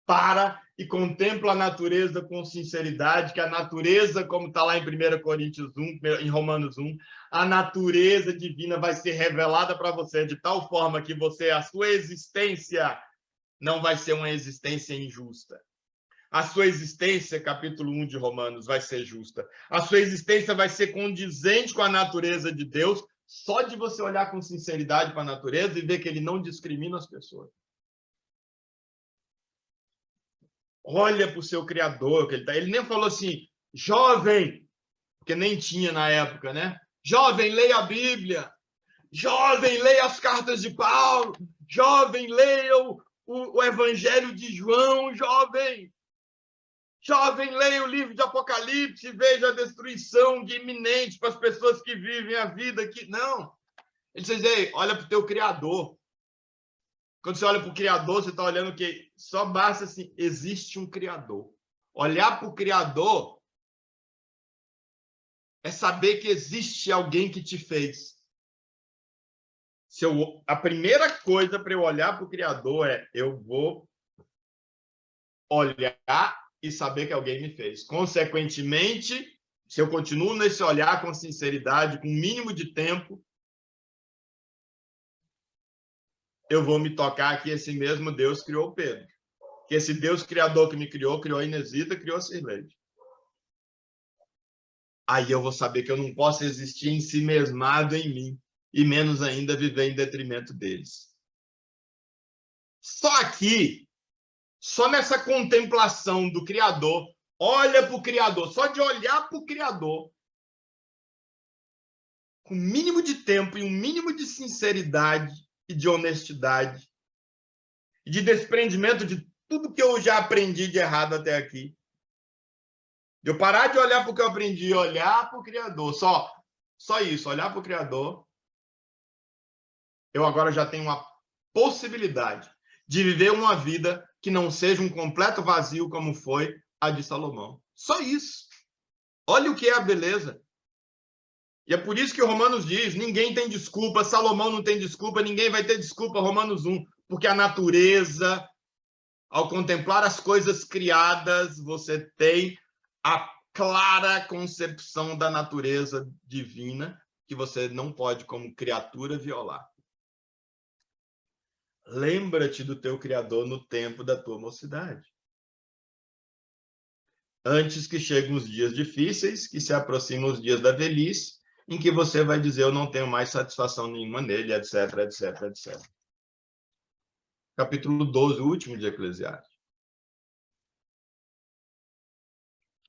Para e contempla a natureza com sinceridade, que a natureza, como está lá em 1 Coríntios 1, em Romanos 1, a natureza divina vai ser revelada para você de tal forma que a sua existência não vai ser uma existência injusta. A sua existência, capítulo 1 de Romanos, vai ser justa. A sua existência vai ser condizente com a natureza de Deus, só de você olhar com sinceridade para a natureza e ver que ele não discrimina as pessoas. Olha para o seu Criador, que ele nem falou assim, jovem, porque nem tinha na época, né? Jovem, leia a Bíblia. Jovem, leia as cartas de Paulo. Jovem, leia o Evangelho de João. Jovem, leia o livro de Apocalipse e veja a destruição iminente para as pessoas que vivem a vida aqui. Não. Ele diz, ei, olha para o teu Criador. Quando você olha para o Criador, você está olhando que só basta assim, existe um Criador. Olhar para o Criador é saber que existe alguém que te fez. A primeira coisa para eu olhar para o Criador é eu vou olhar e saber que alguém me fez. Consequentemente, se eu continuo nesse olhar com sinceridade, com o mínimo de tempo, eu vou me tocar que esse mesmo Deus criou Pedro. Que esse Deus criador que me criou, criou a Inesita, criou a Cirleide. Aí eu vou saber que eu não posso existir em si mesmado em mim, e menos ainda viver em detrimento deles. Só aqui, só nessa contemplação do Criador, olha para o Criador, só de olhar para o Criador, com o mínimo de tempo e um mínimo de sinceridade e de honestidade, e de desprendimento de tudo que eu já aprendi de errado até aqui. Eu parar de olhar para o que eu aprendi e olhar para o Criador, só isso, olhar para o Criador, eu agora já tenho uma possibilidade de viver uma vida que não seja um completo vazio como foi a de Salomão. Só isso. Olha o que é a beleza. E é por isso que Romanos diz, ninguém tem desculpa, Salomão não tem desculpa, ninguém vai ter desculpa, Romanos 1, porque a natureza, ao contemplar as coisas criadas, você tem a clara concepção da natureza divina que você não pode, como criatura, violar. Lembra-te do teu Criador no tempo da tua mocidade. Antes que cheguem os dias difíceis, que se aproximam os dias da velhice, em que você vai dizer, eu não tenho mais satisfação nenhuma nele, etc, etc, etc. Capítulo 12, o último de Eclesiastes.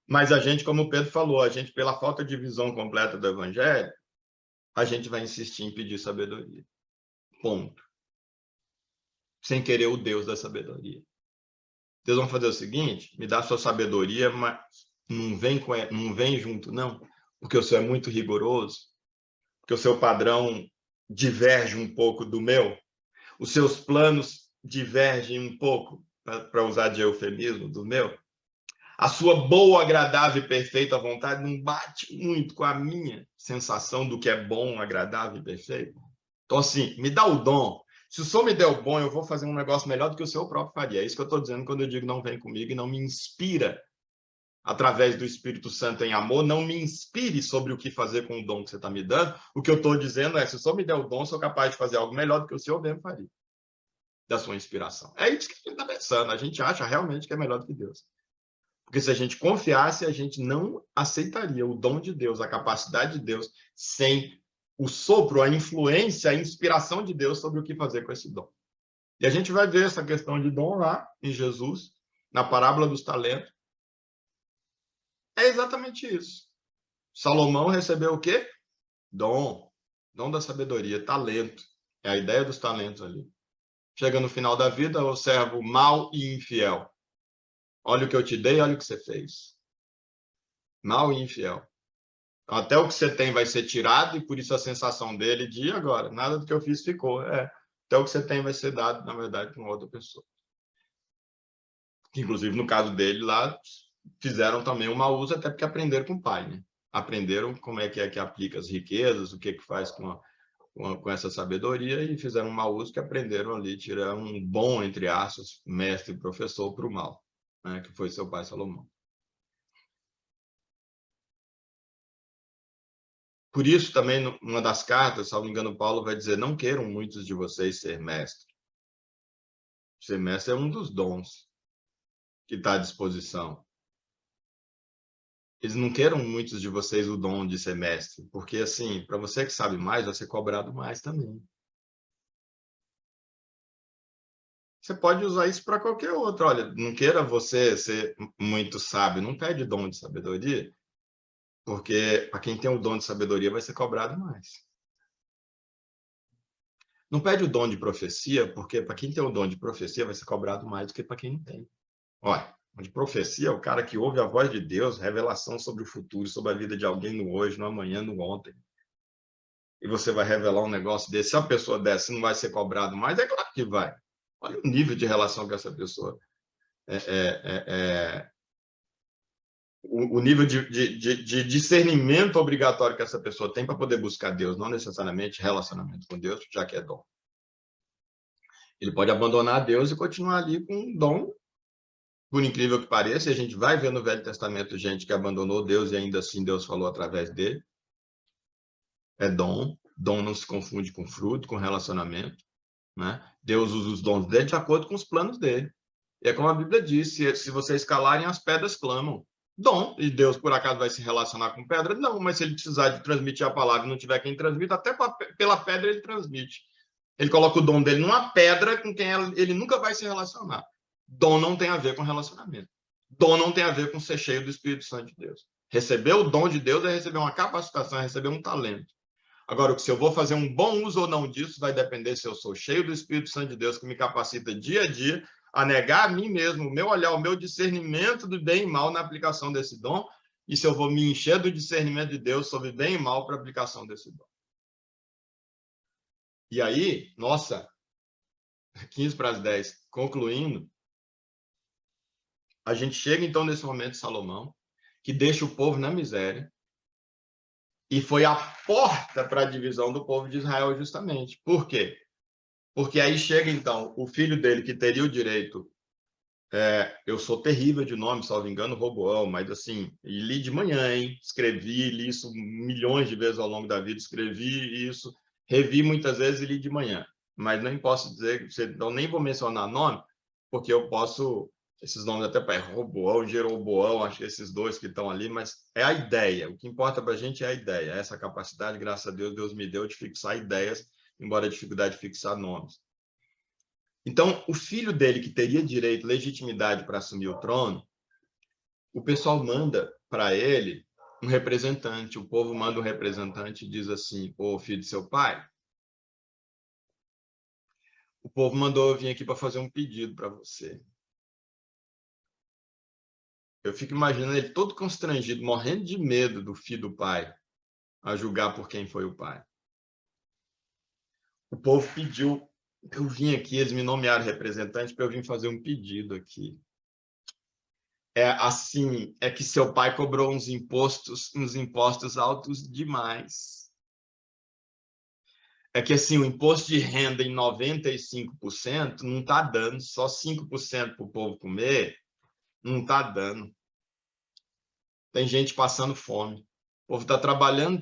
Mas a gente, como o Pedro falou, a gente, pela falta de visão completa do Evangelho, a gente vai insistir em pedir sabedoria. Ponto. Sem querer o Deus da sabedoria. Deus vai fazer o seguinte, me dá a sua sabedoria, mas não vem junto, não, porque o seu é muito rigoroso, porque o seu padrão diverge um pouco do meu, os seus planos divergem um pouco, para usar de eufemismo, do meu. A sua boa, agradável e perfeita vontade não bate muito com a minha sensação do que é bom, agradável e perfeito. Então, assim, me dá o dom. Se o Senhor me der o bom, eu vou fazer um negócio melhor do que o Senhor próprio faria. É isso que eu estou dizendo quando eu digo não vem comigo e não me inspira através do Espírito Santo em amor, não me inspire sobre o que fazer com o dom que você está me dando. O que eu estou dizendo é, se o Senhor me der o dom, eu sou capaz de fazer algo melhor do que o Senhor mesmo faria, da sua inspiração. É isso que a gente está pensando. A gente acha realmente que é melhor do que Deus. Porque se a gente confiasse, a gente não aceitaria o dom de Deus, a capacidade de Deus, sem o sopro, a influência, a inspiração de Deus sobre o que fazer com esse dom. E a gente vai ver essa questão de dom lá em Jesus, na parábola dos talentos. É exatamente isso. Salomão recebeu o quê? Dom. Dom da sabedoria, talento. É a ideia dos talentos ali. Chega no final da vida, o servo mau e infiel. Olha o que eu te dei, olha o que você fez. Mau e infiel. Então, até o que você tem vai ser tirado, e por isso a sensação dele de agora, nada do que eu fiz ficou. Até o que você tem vai ser dado, na verdade, para uma outra pessoa. Inclusive, no caso dele lá, fizeram também um mau uso, até porque aprenderam com o pai, né? Aprenderam como é que aplica as riquezas, o que faz com essa sabedoria, e fizeram um mau uso que aprenderam ali, tiraram um bom, entre aspas, mestre e professor para o mal, né? Que foi seu pai Salomão. Por isso, também, numa das cartas, se não me engano, Paulo vai dizer, não queiram muitos de vocês ser mestre. Ser mestre é um dos dons que está à disposição. Eles não queiram muitos de vocês o dom de ser mestre, porque, assim, para você que sabe mais, vai ser cobrado mais também. Você pode usar isso para qualquer outro. Olha, não queira você ser muito sábio, não pede dom de sabedoria, porque para quem tem o dom de sabedoria vai ser cobrado mais. Não pede o dom de profecia, porque para quem tem o dom de profecia vai ser cobrado mais do que para quem não tem. Olha, de profecia é o cara que ouve a voz de Deus, revelação sobre o futuro, sobre a vida de alguém no hoje, no amanhã, no ontem. E você vai revelar um negócio desse. Se a pessoa dessa não vai ser cobrado mais, é claro que vai. Olha o nível de relação que essa pessoa o nível de discernimento obrigatório que essa pessoa tem para poder buscar Deus, não necessariamente relacionamento com Deus, já que é dom. Ele pode abandonar Deus e continuar ali com um dom por incrível que pareça, e a gente vai ver no Velho Testamento gente que abandonou Deus e ainda assim Deus falou através dele. É dom. Dom não se confunde com fruto, com relacionamento, né? Deus usa os dons dele de acordo com os planos dele. E é como a Bíblia diz, se vocês calarem, as pedras clamam. Dom, e Deus por acaso vai se relacionar com pedra? Não, mas se ele precisar de transmitir a palavra e não tiver quem transmita, até pela pedra ele transmite. Ele coloca o dom dele numa pedra com quem ele nunca vai se relacionar. Dom não tem a ver com relacionamento. Dom não tem a ver com ser cheio do Espírito Santo de Deus. Receber o dom de Deus é receber uma capacitação, é receber um talento. Agora, se eu vou fazer um bom uso ou não disso, vai depender se eu sou cheio do Espírito Santo de Deus, que me capacita dia a dia a negar a mim mesmo, o meu olhar, o meu discernimento do bem e mal na aplicação desse dom, e se eu vou me encher do discernimento de Deus sobre bem e mal para a aplicação desse dom. E aí, nossa, 15 para as 10, concluindo, a gente chega então nesse momento de Salomão, que deixa o povo na miséria, e foi a porta para a divisão do povo de Israel justamente. Por quê? Porque aí chega então o filho dele que teria o direito, eu sou terrível de nome, salvo engano, Roboão, mas assim, e li de manhã, hein? Escrevi, li isso milhões de vezes ao longo da vida, escrevi isso, revi muitas vezes e li de manhã. Mas não posso dizer, então nem vou mencionar nome, porque eu posso, esses nomes até para Roboão, Jeroboão, acho que esses dois que estão ali, mas é a ideia. O que importa para a gente é a ideia, essa capacidade, graças a Deus, Deus me deu de fixar ideias, embora a dificuldade de fixar nomes. Então, o filho dele, que teria direito, legitimidade para assumir o trono, o pessoal manda para ele um representante, o povo manda um representante e diz assim: ô filho de seu pai, o povo mandou eu vir aqui para fazer um pedido para você. Eu fico imaginando ele todo constrangido, morrendo de medo do filho do pai, a julgar por quem foi o pai. O povo pediu, eu vim aqui, eles me nomearam representante para eu vir fazer um pedido aqui. É que seu pai cobrou uns impostos altos demais. É que assim, o imposto de renda em 95% não está dando, só 5% para o povo comer, não está dando. Tem gente passando fome. O povo está trabalhando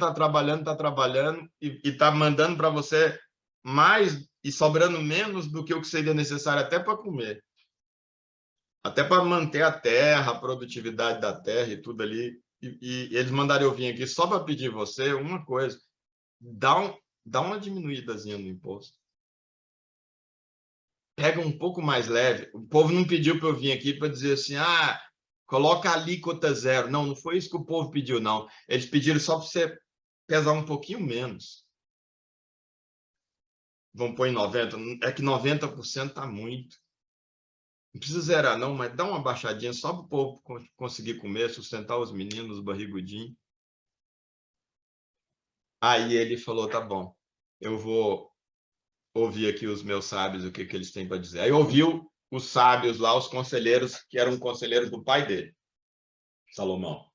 e está mandando para você mais e sobrando menos do que o que seria necessário até para comer. Até para manter a terra, a produtividade da terra e tudo ali. E eles mandaram eu vir aqui só para pedir você uma coisa: dá uma diminuídazinha no imposto. Pega um pouco mais leve. O povo não pediu para eu vir aqui para dizer assim, coloca a alíquota zero. Não, não foi isso que o povo pediu, não. Eles pediram só para você pesar um pouquinho menos. Vamos pôr em 90%. É que 90% está muito. Não precisa zerar, não, mas dá uma baixadinha só para o povo conseguir comer, sustentar os meninos, os barrigudinhos. Aí ele falou, tá bom, eu vou ouvir aqui os meus sábios, o que eles têm para dizer. Aí ouviu os sábios lá, os conselheiros, que eram conselheiros do pai dele, Salomão.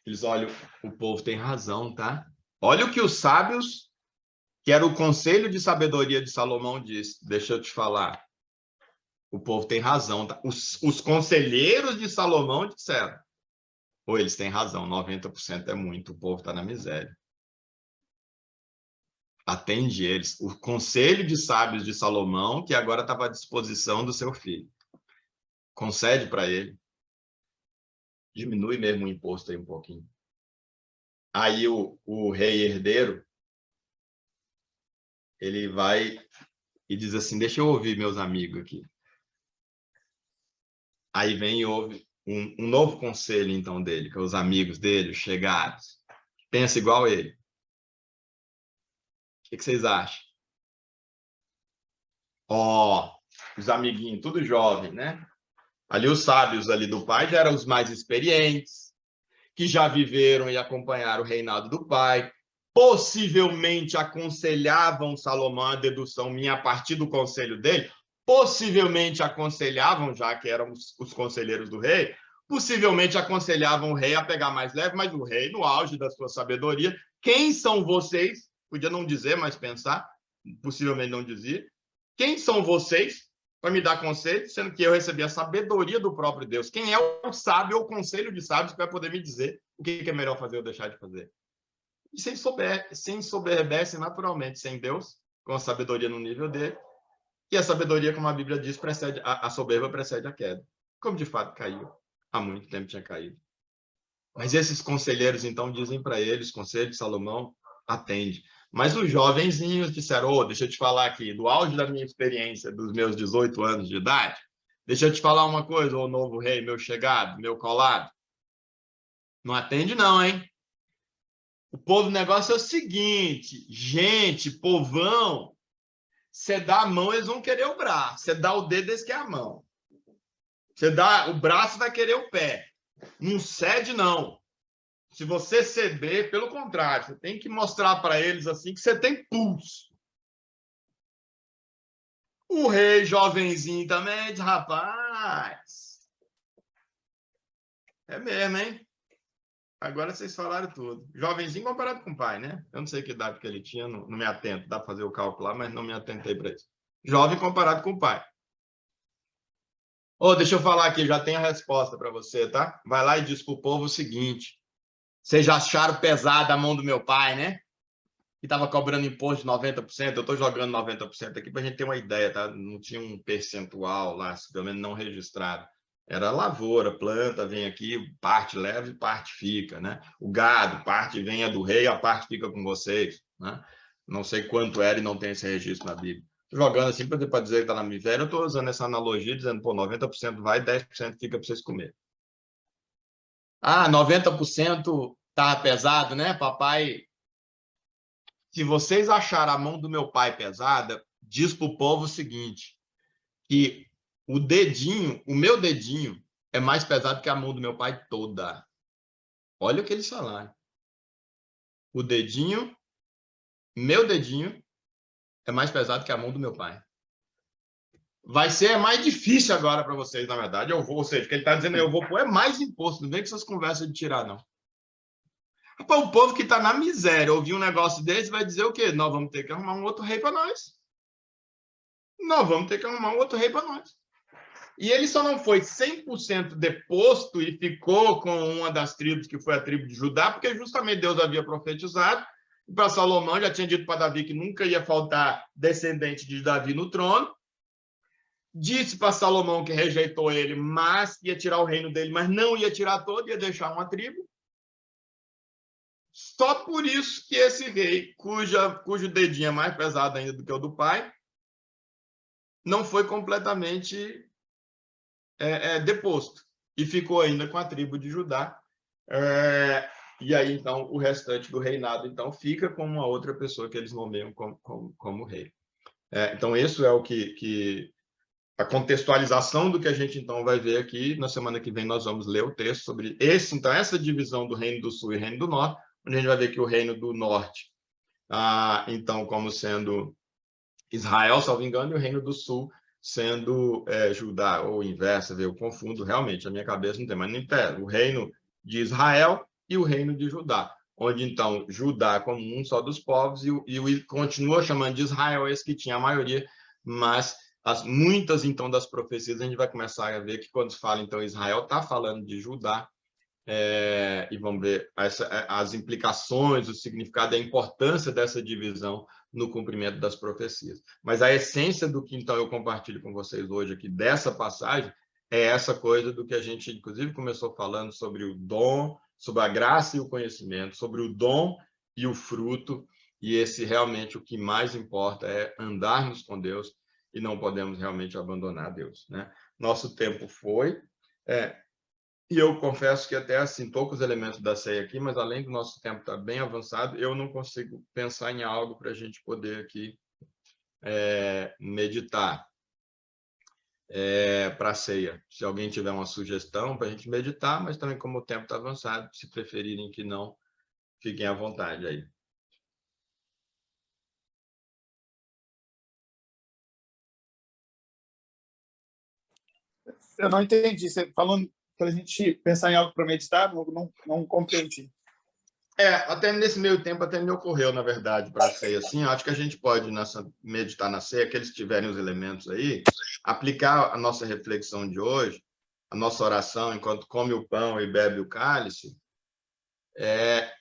Eles olham, o povo tem razão, tá? Olha o que os sábios, que era o conselho de sabedoria de Salomão, disse. Deixa eu te falar. O povo tem razão, tá? Os conselheiros de Salomão disseram. Ou eles têm razão, 90% é muito, o povo está na miséria. Atende eles. O conselho de sábios de Salomão, que agora estava à disposição do seu filho. Concede para ele. Diminui mesmo o imposto aí um pouquinho. Aí o rei herdeiro, ele vai e diz assim, deixa eu ouvir meus amigos aqui. Aí vem e ouve um novo conselho, então, dele, que os amigos dele, os chegados. Pensa igual ele. O que vocês acham? Os amiguinhos, tudo jovem, né? Ali os sábios ali do pai já eram os mais experientes, que já viveram e acompanharam o reinado do pai, possivelmente aconselhavam Salomão, a dedução minha a partir do conselho dele, possivelmente aconselhavam, já que eram os conselheiros do rei, possivelmente aconselhavam o rei a pegar mais leve, mas o rei, no auge da sua sabedoria, quem são vocês? Podia não dizer, mas pensar, possivelmente não dizia. Quem são vocês para me dar conselho, sendo que eu recebi a sabedoria do próprio Deus. Quem é o sábio ou o conselho de sábios que vai poder me dizer o que é melhor fazer ou deixar de fazer? E sem ensoberbece naturalmente, sem Deus, com a sabedoria no nível dele. E a sabedoria, como a Bíblia diz, precede a soberba precede a queda. Como de fato caiu. Há muito tempo tinha caído. Mas esses conselheiros, então, dizem para eles, conselho de Salomão, atende. Mas os jovenzinhos disseram, deixa eu te falar aqui, do auge da minha experiência, dos meus 18 anos de idade, deixa eu te falar uma coisa, ô novo rei, meu chegado, meu colado. Não atende não, hein? O povo, o negócio é o seguinte, gente, povão, você dá a mão, eles vão querer o braço. Você dá o dedo, eles querem a mão. Você dá o braço, vai querer o pé. Não cede, não. Se você ceder, pelo contrário, você tem que mostrar para eles assim que você tem pulso. O rei jovenzinho também diz, rapaz, é mesmo, hein? Agora vocês falaram tudo. Jovenzinho comparado com o pai, né? Eu não sei que idade que ele tinha, não me atento. Dá para fazer o cálculo lá, mas não me atentei para isso. Jovem comparado com o pai. Deixa eu falar aqui, já tenho a resposta para você, tá? Vai lá e diz para o povo o seguinte. Vocês já acharam pesada a mão do meu pai, né? Que estava cobrando imposto de 90%. Eu estou jogando 90% aqui para a gente ter uma ideia, tá? Não tinha um percentual lá, pelo menos não registrado. Era lavoura, planta, vem aqui, parte leva e parte fica, né? O gado, parte vem do rei, a parte fica com vocês, né? Não sei quanto era e não tem esse registro na Bíblia. Jogando assim para dizer que está na miséria, eu estou usando essa analogia, dizendo, 90% vai, 10% fica para vocês comerem. 90% tá pesado, né, papai? Se vocês acharem a mão do meu pai pesada, diz para o povo o seguinte, que o meu dedinho, é mais pesado que a mão do meu pai toda. Olha o que eles falaram. Meu dedinho, é mais pesado que a mão do meu pai. Vai ser mais difícil agora para vocês, na verdade. Ou seja, o que ele está dizendo, eu vou pôr mais imposto. Não vem com essas conversas de tirar, não. O povo que está na miséria, ouvir um negócio desse, vai dizer o quê? Nós vamos ter que arrumar um outro rei para nós. E ele só não foi 100% deposto e ficou com uma das tribos, que foi a tribo de Judá, porque justamente Deus havia profetizado. Para Salomão, já tinha dito para Davi que nunca ia faltar descendente de Davi no trono. Disse para Salomão que rejeitou ele, mas ia tirar o reino dele, mas não ia tirar todo, ia deixar uma tribo. Só por isso que esse rei, cujo dedinho é mais pesado ainda do que o do pai, não foi completamente deposto. E ficou ainda com a tribo de Judá. E aí, então, o restante do reinado então, fica com uma outra pessoa que eles nomeiam como rei. Então, isso é o que a contextualização do que a gente então vai ver aqui. Na semana que vem nós vamos ler o texto sobre essa divisão do Reino do Sul e Reino do Norte, onde a gente vai ver que o Reino do Norte, então, como sendo Israel, salvo engano, e o Reino do Sul sendo Judá, ou inversa, eu confundo realmente, a minha cabeça não tem, mas não interessa. O Reino de Israel e o Reino de Judá, onde então Judá como um só dos povos e continua chamando de Israel esse que tinha a maioria, mas muitas então das profecias a gente vai começar a ver que quando se fala então Israel está falando de Judá, e vamos ver as implicações, o significado, a importância dessa divisão no cumprimento das profecias. Mas a essência do que então eu compartilho com vocês hoje aqui dessa passagem é essa coisa do que a gente inclusive começou falando sobre o dom, sobre a graça e o conhecimento, sobre o dom e o fruto, e esse realmente o que mais importa é andarmos com Deus e não podemos realmente abandonar Deus, né? Nosso tempo foi e eu confesso que até assim, poucos elementos da ceia aqui, mas além do nosso tempo estar bem avançado, eu não consigo pensar em algo para a gente poder aqui meditar para a ceia. Se alguém tiver uma sugestão para a gente meditar, mas também como o tempo está avançado, se preferirem que não, fiquem à vontade aí.
Eu não entendi. Você falando para a gente pensar em algo para meditar, não compreendi.
Até nesse meio tempo, até me ocorreu, na verdade, para a ceia, assim, acho que a gente pode, meditar na ceia, aqueles que tiverem os elementos aí, aplicar a nossa reflexão de hoje, a nossa oração, enquanto come o pão e bebe o cálice,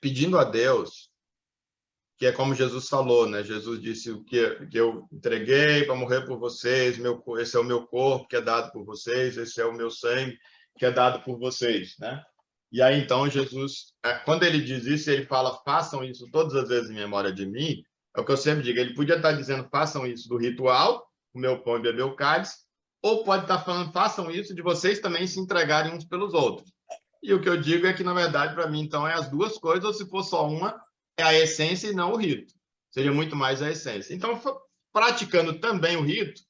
pedindo a Deus, que é como Jesus falou, né? Jesus disse o que eu entreguei para morrer por vocês, esse é o meu corpo que é dado por vocês, esse é o meu sangue que é dado por vocês, né? E aí, então, Jesus, quando ele diz isso, ele fala, façam isso todas as vezes em memória de mim, é o que eu sempre digo, ele podia estar dizendo, façam isso do ritual, o meu pão e beber o cálice, ou pode estar falando, façam isso de vocês também se entregarem uns pelos outros. E o que eu digo é que, na verdade, para mim, então, é as duas coisas, ou se for só uma, é a essência e não o rito. Seria muito mais a essência. Então, praticando também o rito,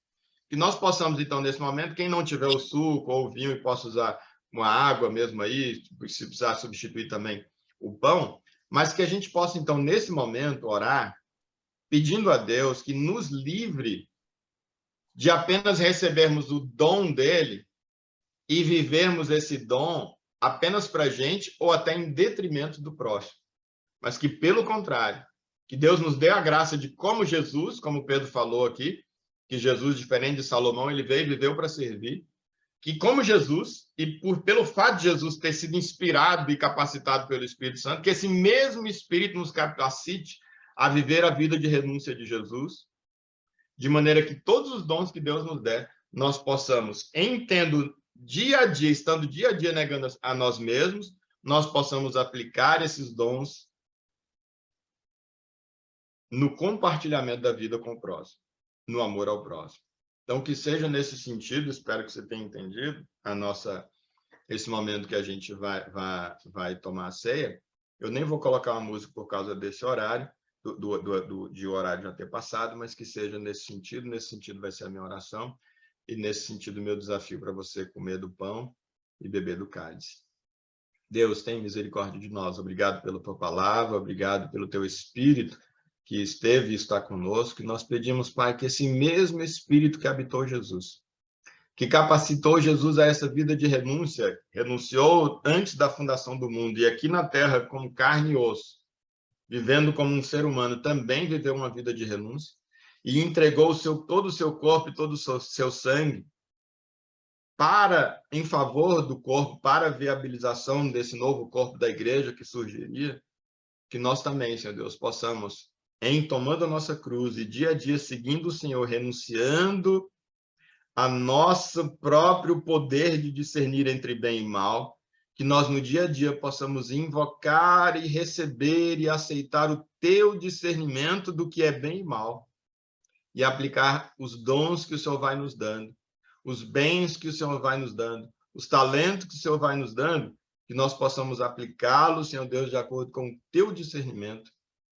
que nós possamos, então, nesse momento, quem não tiver o suco ou o vinho e possa usar uma água mesmo aí, se precisar substituir também o pão, mas que a gente possa, então, nesse momento, orar, pedindo a Deus que nos livre de apenas recebermos o dom dele e vivermos esse dom apenas para a gente ou até em detrimento do próximo. Mas que, pelo contrário, que Deus nos dê a graça de, como Jesus, como Pedro falou aqui, que Jesus, diferente de Salomão, ele veio e viveu para servir, que como Jesus, e pelo fato de Jesus ter sido inspirado e capacitado pelo Espírito Santo, que esse mesmo Espírito nos capacite a viver a vida de renúncia de Jesus, de maneira que todos os dons que Deus nos der, nós possamos, dia a dia, estando dia a dia negando a nós mesmos, nós possamos aplicar esses dons no compartilhamento da vida com o próximo, no amor ao próximo. Então, que seja nesse sentido, espero que você tenha entendido esse momento que a gente vai tomar a ceia. Eu nem vou colocar uma música por causa desse horário, de horário já ter passado, mas que seja nesse sentido vai ser a minha oração, e nesse sentido o meu desafio para você comer do pão e beber do cálice. Deus, tem misericórdia de nós. Obrigado pela tua palavra, obrigado pelo teu Espírito, que esteve e está conosco, e nós pedimos, Pai, que esse mesmo Espírito que habitou Jesus, que capacitou Jesus a essa vida de renúncia, renunciou antes da fundação do mundo, e aqui na terra, como carne e osso, vivendo como um ser humano, também viveu uma vida de renúncia, e entregou todo o seu corpo e todo o seu sangue em favor do corpo, para a viabilização desse novo corpo da igreja que surgiria, que nós também, Senhor Deus, possamos, tomando a nossa cruz e dia a dia seguindo o Senhor, renunciando a nosso próprio poder de discernir entre bem e mal, que nós no dia a dia possamos invocar e receber e aceitar o teu discernimento do que é bem e mal, e aplicar os dons que o Senhor vai nos dando, os bens que o Senhor vai nos dando, os talentos que o Senhor vai nos dando, que nós possamos aplicá-los, Senhor Deus, de acordo com o teu discernimento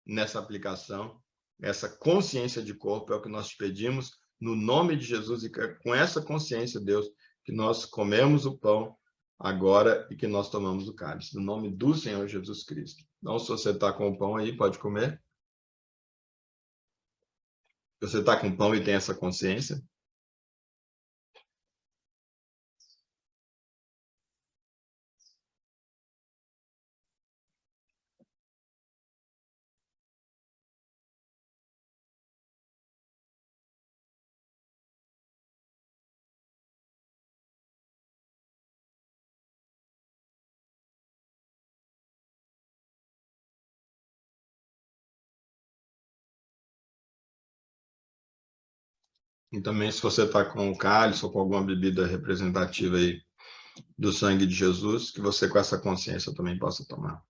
nessa aplicação, essa consciência de corpo, é o que nós te pedimos, no nome de Jesus, e com essa consciência, Deus, que nós comemos o pão agora e que nós tomamos o cálice, no nome do Senhor Jesus Cristo. Então, se você está com o pão aí, pode comer. Se você está com o pão e tem essa consciência, e também se você está com o cálice ou com alguma bebida representativa aí do sangue de Jesus, que você com essa consciência também possa tomar.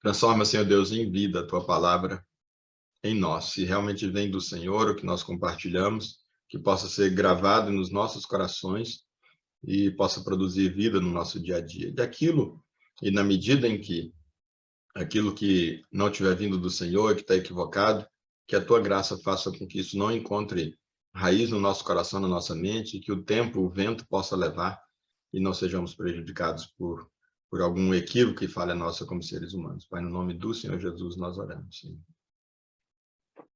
Transforma, Senhor Deus, em vida a tua palavra em nós. Se realmente vem do Senhor o que nós compartilhamos, que possa ser gravado nos nossos corações e possa produzir vida no nosso dia a dia. E na medida em que aquilo que não tiver vindo do Senhor, que está equivocado, que a tua graça faça com que isso não encontre raiz no nosso coração, na nossa mente, que o tempo, o vento possa levar e não sejamos prejudicados por algum equívoco que fale a nossa como seres humanos. Pai, no nome do Senhor Jesus, nós oramos. Senhor.